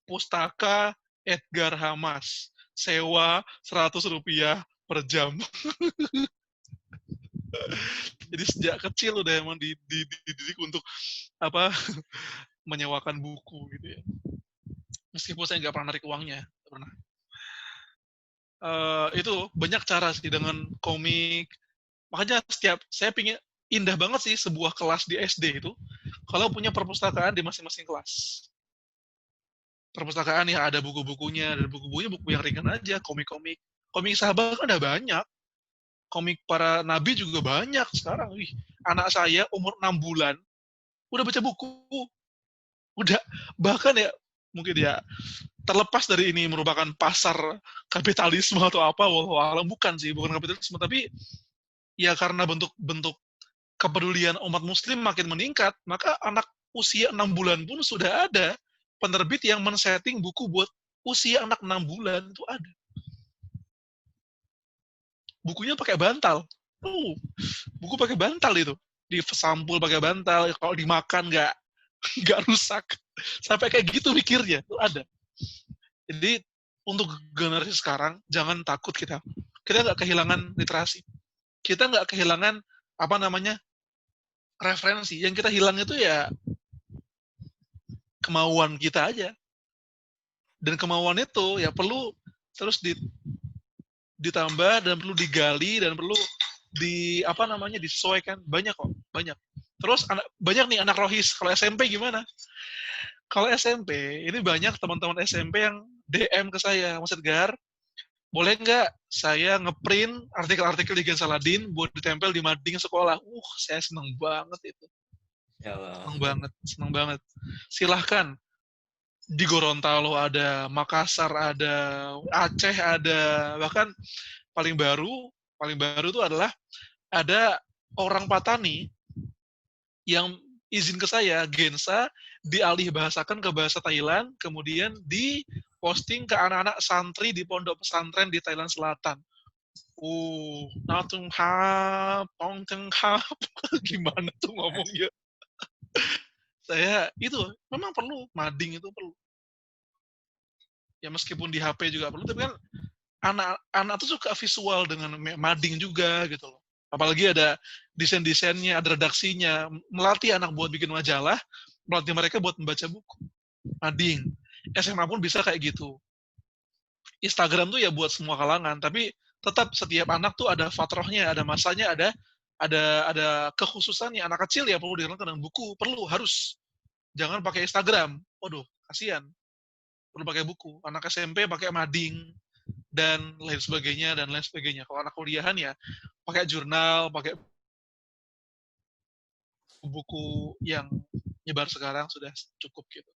Pustaka Edgar Hamas. Sewa Rp100 per jam. Jadi sejak kecil udah emang dididik untuk apa menyewakan buku gitu ya. Meskipun saya nggak pernah narik uangnya, nggak pernah. Itu banyak cara sih dengan komik. Makanya saya pingin indah banget sih sebuah kelas di SD itu kalau punya perpustakaan di masing-masing kelas. Perpustakaan ya ada buku-bukunya, dan buku-bukunya buku yang ringan aja, komik-komik. Komik sahabat kan ada banyak. Komik para nabi juga banyak sekarang. Wih, anak saya umur 6 bulan udah baca buku. Udah bahkan ya mungkin ya terlepas dari ini merupakan pasar kapitalisme atau apa, walau alam bukan sih, bukan kapitalisme, tapi ya karena bentuk-bentuk kepedulian umat muslim makin meningkat, maka anak usia 6 bulan pun sudah ada penerbit yang men-setting buku buat usia anak 6 bulan itu ada. Bukunya pakai bantal. Buku pakai bantal itu. Disampul pakai bantal, kalau dimakan nggak rusak. Sampai kayak gitu mikirnya, itu ada. Jadi untuk generasi sekarang jangan takut kita. Kita nggak kehilangan literasi. Kita nggak kehilangan apa namanya referensi. Yang kita hilang itu ya kemauan kita aja. Dan kemauan itu ya perlu terus ditambah dan perlu digali dan perlu disesuaikan. Banyak kok, banyak. Terus banyak nih anak rohis. Kalau SMP gimana? Kalau SMP ini banyak teman-teman SMP yang DM ke saya, Mas Edgar, boleh nggak saya ngeprint artikel-artikel di Gen Saladin buat ditempel di mading sekolah? Saya seneng banget itu. Ya Allah. Seneng banget, seneng banget. Silahkan. Di Gorontalo ada, Makassar ada, Aceh ada, bahkan paling baru itu adalah ada orang Patani yang izin ke saya, Gensa, dialih bahasakan ke bahasa Thailand, kemudian diposting ke anak-anak santri di pondok pesantren di Thailand Selatan. Natung hap, tong hap, gimana tuh ngomongnya? Saya itu memang perlu, mading itu perlu. Ya meskipun di HP juga perlu, tapi kan anak-anak tuh suka visual dengan mading juga gitu loh. Apalagi ada desain-desainnya, ada redaksinya, melatih anak buat bikin majalah, melatih mereka buat membaca buku. Mading. SMA pun bisa kayak gitu. Instagram tuh ya buat semua kalangan, tapi tetap setiap anak tuh ada fatrohnya, ada masanya, ada kekhususannya. Anak kecil ya perlu dikenalkan dengan buku, perlu, harus. Jangan pakai Instagram. Waduh, kasihan. Perlu pakai buku. Anak SMP pakai mading dan lain sebagainya dan lain sebagainya. Kalau anak kuliahan ya pakai jurnal, pakai buku yang nyebar sekarang sudah cukup gitu.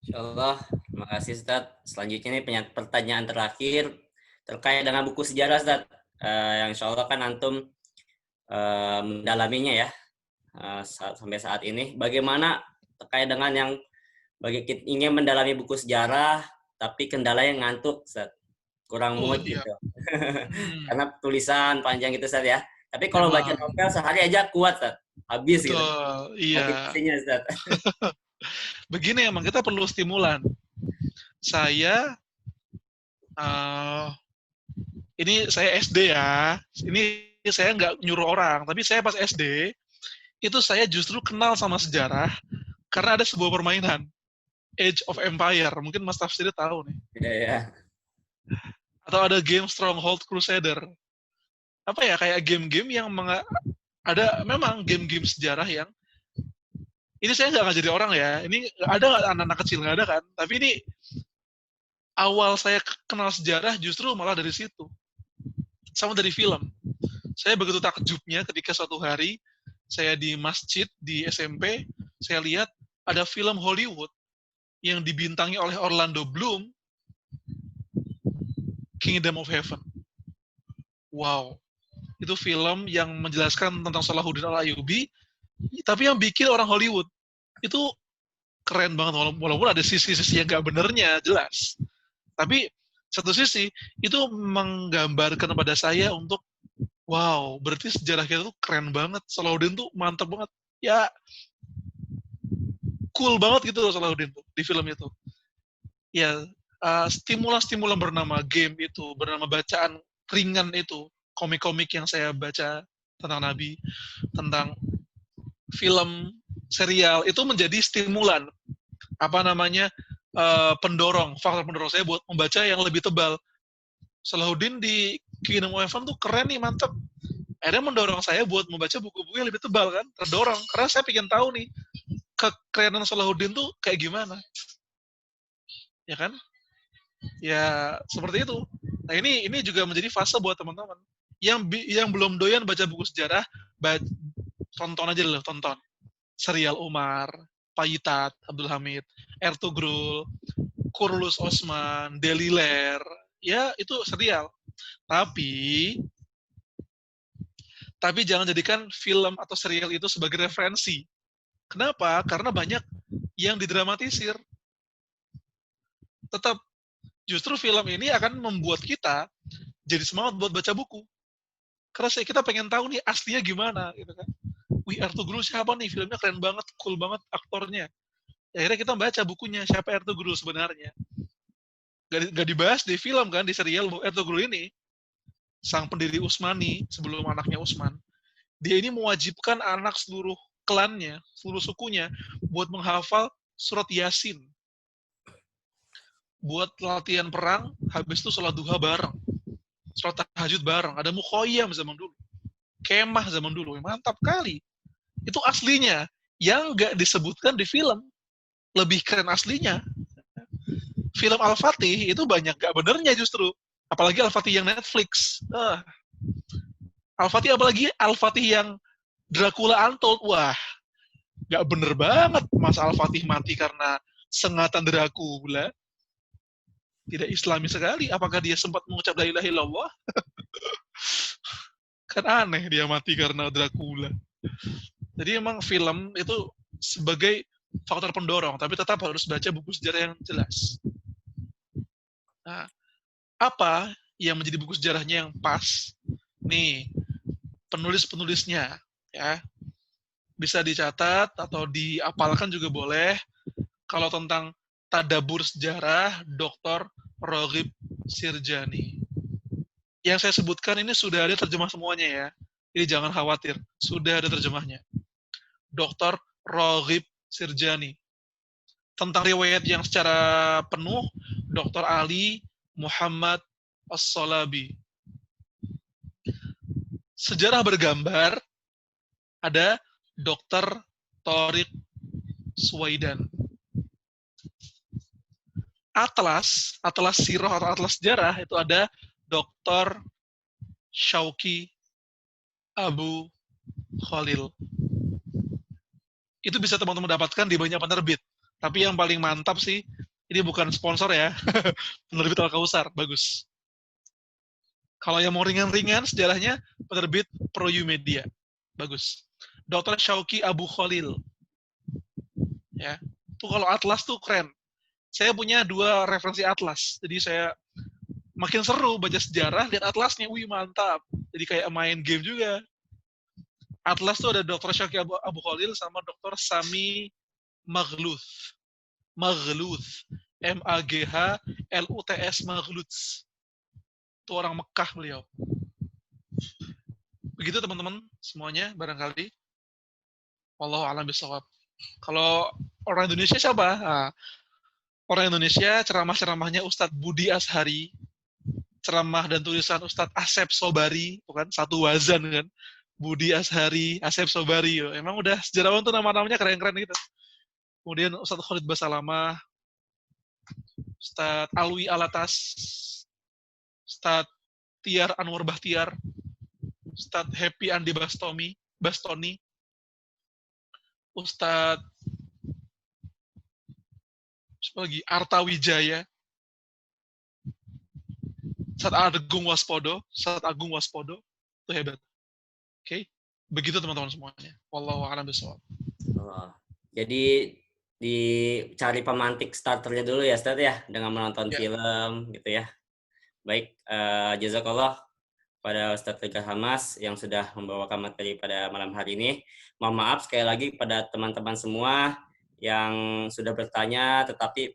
Insyaallah, terima kasih Ustaz. Selanjutnya ini pertanyaan terakhir terkait dengan buku sejarah Ustaz. Yang insyaallah kan antum mendalaminya ya sampai saat ini. Bagaimana terkait dengan yang ingin mendalami buku sejarah tapi kendalanya ngantuk Ustaz. Kurang Oh mood iya. gitu. Karena tulisan panjang gitu Ustaz ya. Tapi kalau baca Memang. novel sehari aja kuat Ustaz. Habis gitu. Betul, iya. Motivasinya Ustaz. Begini emang kita perlu stimulan. Saya ini saya SD ya. Ini saya nggak nyuruh orang, tapi saya pas SD itu saya justru kenal sama sejarah karena ada sebuah permainan Age of Empire. Mungkin Mas Tafsir tahu nih. Iya ya. Atau ada game Stronghold Crusader. Apa ya, kayak game-game yang ada memang game-game sejarah yang ini saya nggak ngajarin orang ya. Ini ada nggak anak-anak kecil, nggak ada kan? Tapi ini awal saya kenal sejarah justru malah dari situ. Sama dari film. Saya begitu takjubnya ketika suatu hari saya di masjid di SMP, saya lihat ada film Hollywood yang dibintangi oleh Orlando Bloom, Kingdom of Heaven. Wow, itu film yang menjelaskan tentang Salahuddin Al-Ayyubi, tapi yang bikin orang Hollywood. Itu keren banget, walaupun ada sisi-sisi yang gak benernya, jelas. Tapi satu sisi, itu menggambarkan pada saya untuk, wow, berarti sejarah kita tuh keren banget. Salahuddin tuh mantap banget. Ya, cool banget gitu Salahuddin tuh di film itu. Ya, stimulan-stimulan bernama game itu, bernama bacaan ringan itu, komik-komik yang saya baca tentang Nabi, tentang film, serial, itu menjadi stimulan, pendorong, faktor pendorong saya buat membaca yang lebih tebal. Salahuddin di Kingdom of Heaven tuh keren nih, mantep. Akhirnya mendorong saya buat membaca buku-buku yang lebih tebal kan, terdorong, karena saya pengen tahu nih, kekerenan Salahuddin tuh kayak gimana. Ya kan? Ya seperti itu. Nah ini juga menjadi fase buat teman-teman yang belum doyan baca buku sejarah, tonton aja dulu, tonton serial Umar, Payitat, Abdul Hamid, Ertugrul, Kurulus Osman, Deliler, ya itu serial. Tapi jangan jadikan film atau serial itu sebagai referensi. Kenapa? Karena banyak yang didramatisir. Tetap justru film ini akan membuat kita jadi semangat buat baca buku. Karena kita pengen tahu nih aslinya gimana gitu kan. Wih, Ertugrul siapa nih? Filmnya keren banget, cool banget aktornya. Akhirnya kita baca bukunya siapa Ertugrul sebenarnya. Gak dibahas di film kan, di serial Ertugrul ini sang pendiri Utsmani sebelum anaknya Utsman. Dia ini mewajibkan anak seluruh klannya, seluruh sukunya buat menghafal surat Yasin. Buat latihan perang, habis itu sholat duha bareng. Sholat tahajud bareng. Ada mukhoyam zaman dulu. Kemah zaman dulu. Mantap kali. Itu aslinya. Yang gak disebutkan di film. Lebih keren aslinya. Film Al-Fatih itu banyak gak benernya justru. Apalagi Al-Fatih yang Netflix. Al-Fatih apalagi Al-Fatih yang Dracula Untold. Wah, gak bener banget Mas Al-Fatih mati karena sengatan Dracula. Tidak islami sekali. Apakah dia sempat mengucap la ilaha illallah? Kan aneh dia mati karena Dracula. Jadi emang film itu sebagai faktor pendorong, tapi tetap harus baca buku sejarah yang jelas. Nah, apa yang menjadi buku sejarahnya yang pas? Nih, penulis-penulisnya, ya. Bisa dicatat atau diapalkan juga boleh. Kalau tentang tadabur sejarah, Dr. Roghib Sirjani. yang saya sebutkan ini sudah ada terjemah semuanya ya. Jadi jangan khawatir, sudah ada terjemahnya. Dr. Roghib Sirjani. Tentang riwayat yang secara penuh, Dr. Ali Muhammad As-Salabi. Sejarah bergambar, ada Dr. Torik Suwaidan. Atlas sirah atau atlas sejarah itu ada Dr. Syauki Abu Khalil. Itu bisa teman-teman dapatkan di banyak penerbit. Tapi yang paling mantap sih, ini bukan sponsor ya, penerbit Al-Kausar, bagus. Kalau yang mau ringan-ringan sejarahnya, penerbit Pro Media, bagus. Dr. Syauki Abu Khalil. Ya, tuh kalau atlas tuh keren. Saya punya 2 referensi atlas, jadi saya makin seru baca sejarah, lihat atlasnya, wih mantap. Jadi kayak main game juga. Atlas tuh ada Dr. Syauki Abu Khalil sama Dr. Sami Maghluth. Maghluth. Maghtluts. Maghluts. Itu orang Mekah beliau. Begitu teman-teman semuanya barangkali. Wallahu a'lam bishawab. Kalau orang Indonesia siapa? Nah, orang Indonesia ceramah-ceramahnya Ustadz Budi Ashari, ceramah dan tulisan Ustadz Asep Sobari, bukan satu wazan kan? Budi Ashari, Asep Sobari. Emang udah sejarawan tuh nama-namanya keren-keren gitu. Kemudian Ustadz Khalid Basalamah, Ustadz Alwi Alatas, Ustadz Tiar Anwar Bahtiar, Ustadz Happy Andi Bastoni, Ustadz lagi Arta Wijaya, Ustadz Agung Waspodo, itu hebat. Oke, begitu teman-teman semuanya. Wallahu a'lam bishawab. Jadi dicari pemantik starternya dulu ya, Ustaz ya, dengan menonton film gitu ya. Baik, jazakallah pada Ustadz Tegar Hamas yang sudah membawakan materi pada malam hari ini. Mohon maaf sekali lagi pada teman-teman semua yang sudah bertanya tetapi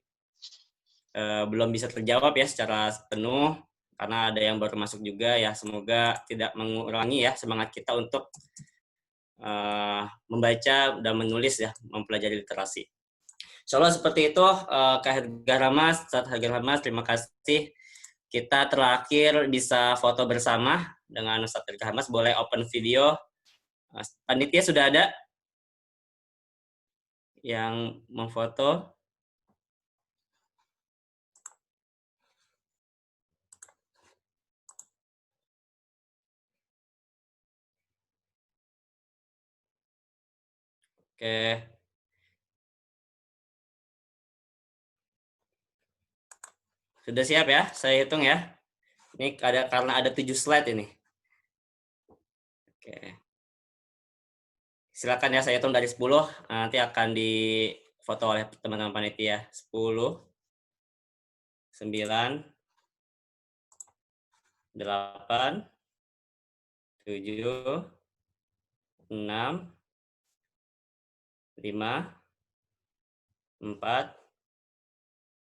belum bisa terjawab ya secara penuh karena ada yang baru masuk juga ya. Semoga tidak mengurangi ya semangat kita untuk membaca dan menulis ya, mempelajari literasi. Insyaallah seperti itu, Kak Harga Hamas, Ustadz Harga Hamas, terima kasih. Kita terakhir bisa foto bersama dengan Ustadz Harga Hamas, boleh open video. Panitia sudah ada yang memfoto. Oke. Sudah siap ya? Saya hitung ya. Ini karena ada 7 slide ini. Oke. Silakan ya, saya hitung dari 10, nanti akan difoto oleh teman-teman panitia. 10, 9, 8, 7, 6, 5, 4,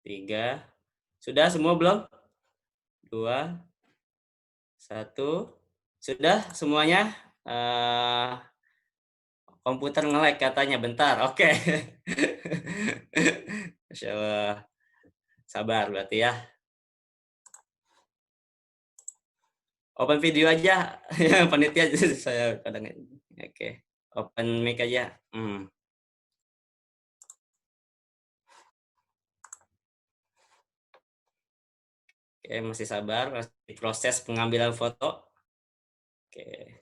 3, sudah semua belum? 2, 1, sudah semuanya? Komputer nge-lag katanya, bentar, oke. Masya Allah. Sabar berarti ya. Open video aja, yang panitia saya kadang, oke. Open mic aja. Oke, masih sabar, masih proses pengambilan foto. Oke.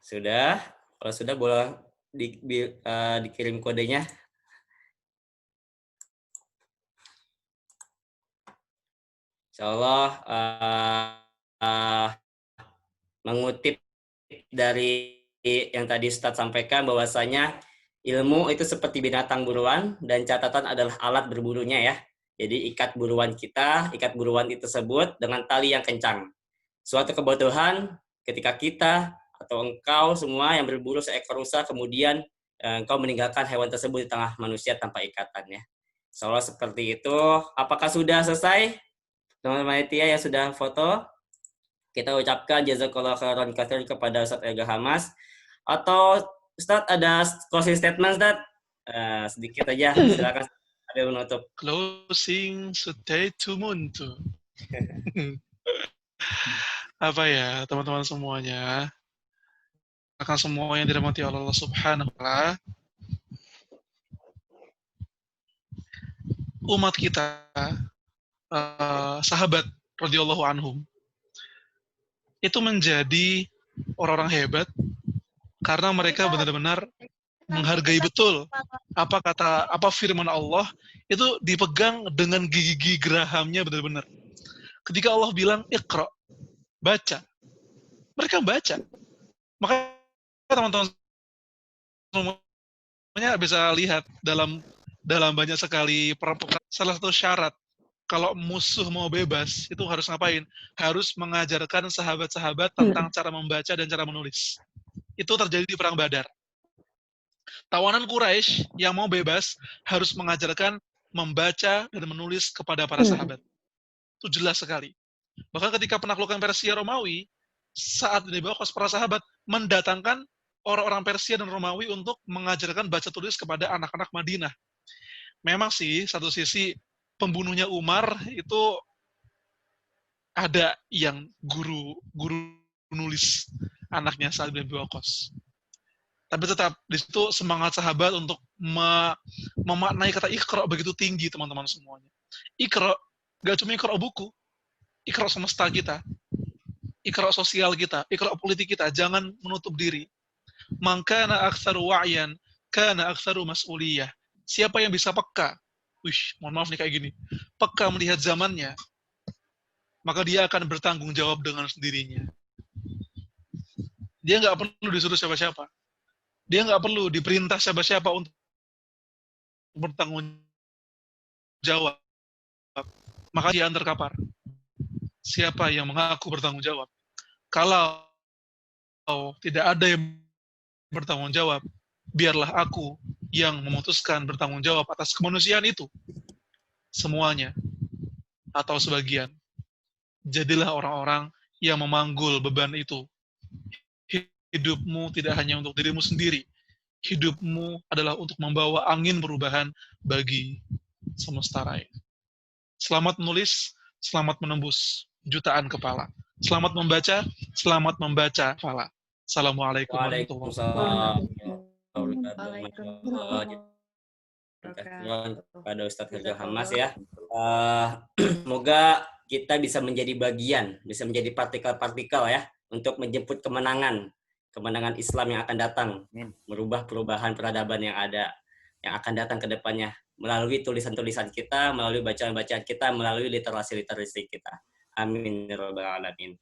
Sudah, kalau sudah boleh dikirim kodenya. Insyaallah mengutip dari yang tadi Ustadz sampaikan bahwasanya ilmu itu seperti binatang buruan dan catatan adalah alat berburunya ya. Jadi ikat buruan itu tersebut dengan tali yang kencang. Suatu kebutuhan ketika kita atau engkau semua yang berburu seekor rusa, kemudian engkau meninggalkan hewan tersebut di tengah manusia tanpa ikatan ya. Insyaallah seperti itu. Apakah sudah selesai? Teman-teman Tia yang sudah foto, kita ucapkan jazakallah khairan katsir kepada Ustaz Ega Hamas. Atau Ustaz ada closing statement Ustaz? Sedikit aja, silakan ada menutup. Closing statement. Apa ya, teman-teman semuanya? Akan semua yang dirahmati Allah Subhanahu wa taala. Umat kita, sahabat radhiyallahu anhum, itu menjadi orang-orang hebat karena mereka benar-benar menghargai betul apa firman Allah itu dipegang dengan gigi gerahamnya benar-benar. Ketika Allah bilang Iqra, baca, mereka baca. Maka teman-teman semuanya bisa lihat dalam banyak sekali salah satu syarat kalau musuh mau bebas itu harus ngapain? Harus mengajarkan sahabat-sahabat tentang cara membaca dan cara menulis. Itu terjadi di perang Badar. Tawanan Quraisy yang mau bebas harus mengajarkan membaca dan menulis kepada para sahabat. Itu jelas sekali. Bahkan ketika penaklukan Persia Romawi, saat di bawah para sahabat mendatangkan orang-orang Persia dan Romawi untuk mengajarkan baca tulis kepada anak-anak Madinah. Memang sih, satu sisi pembunuhnya Umar itu ada yang guru nulis anaknya Sa'ad bin Abi Waqqas. Tapi tetap di situ semangat sahabat untuk memaknai kata Iqra begitu tinggi teman-teman semuanya. Iqra gak cuma Iqra buku, Iqra semesta kita, Iqra sosial kita, Iqra politik kita, jangan menutup diri. Man kana aktsaru wa'yan, kana aktsaru mas'uliyah. Siapa yang bisa peka? Mohon maaf nih kayak gini. Peka melihat zamannya, maka dia akan bertanggung jawab dengan sendirinya. Dia nggak perlu disuruh siapa-siapa. Dia nggak perlu diperintah siapa-siapa untuk bertanggung jawab. Maka dia yang terkapar. Siapa yang mengaku bertanggung jawab? Kalau tidak ada yang bertanggung jawab, biarlah aku yang memutuskan bertanggung jawab atas kemanusiaan itu. Semuanya. Atau sebagian. Jadilah orang-orang yang memanggul beban itu. Hidupmu tidak hanya untuk dirimu sendiri. Hidupmu adalah untuk membawa angin perubahan bagi semesta raya. Selamat menulis, selamat menembus jutaan kepala. Selamat membaca kepala. Assalamualaikum warahmatullahi wabarakatuh. Kepada Ustadz Ega Hamas ya. Semoga kita bisa menjadi bagian, bisa menjadi partikel-partikel ya, untuk menjemput kemenangan Islam yang akan datang, merubah perubahan peradaban yang ada, yang akan datang ke depannya, melalui tulisan-tulisan kita, melalui bacaan-bacaan kita, melalui literasi-literasi kita. Amin ya rabbal alamin.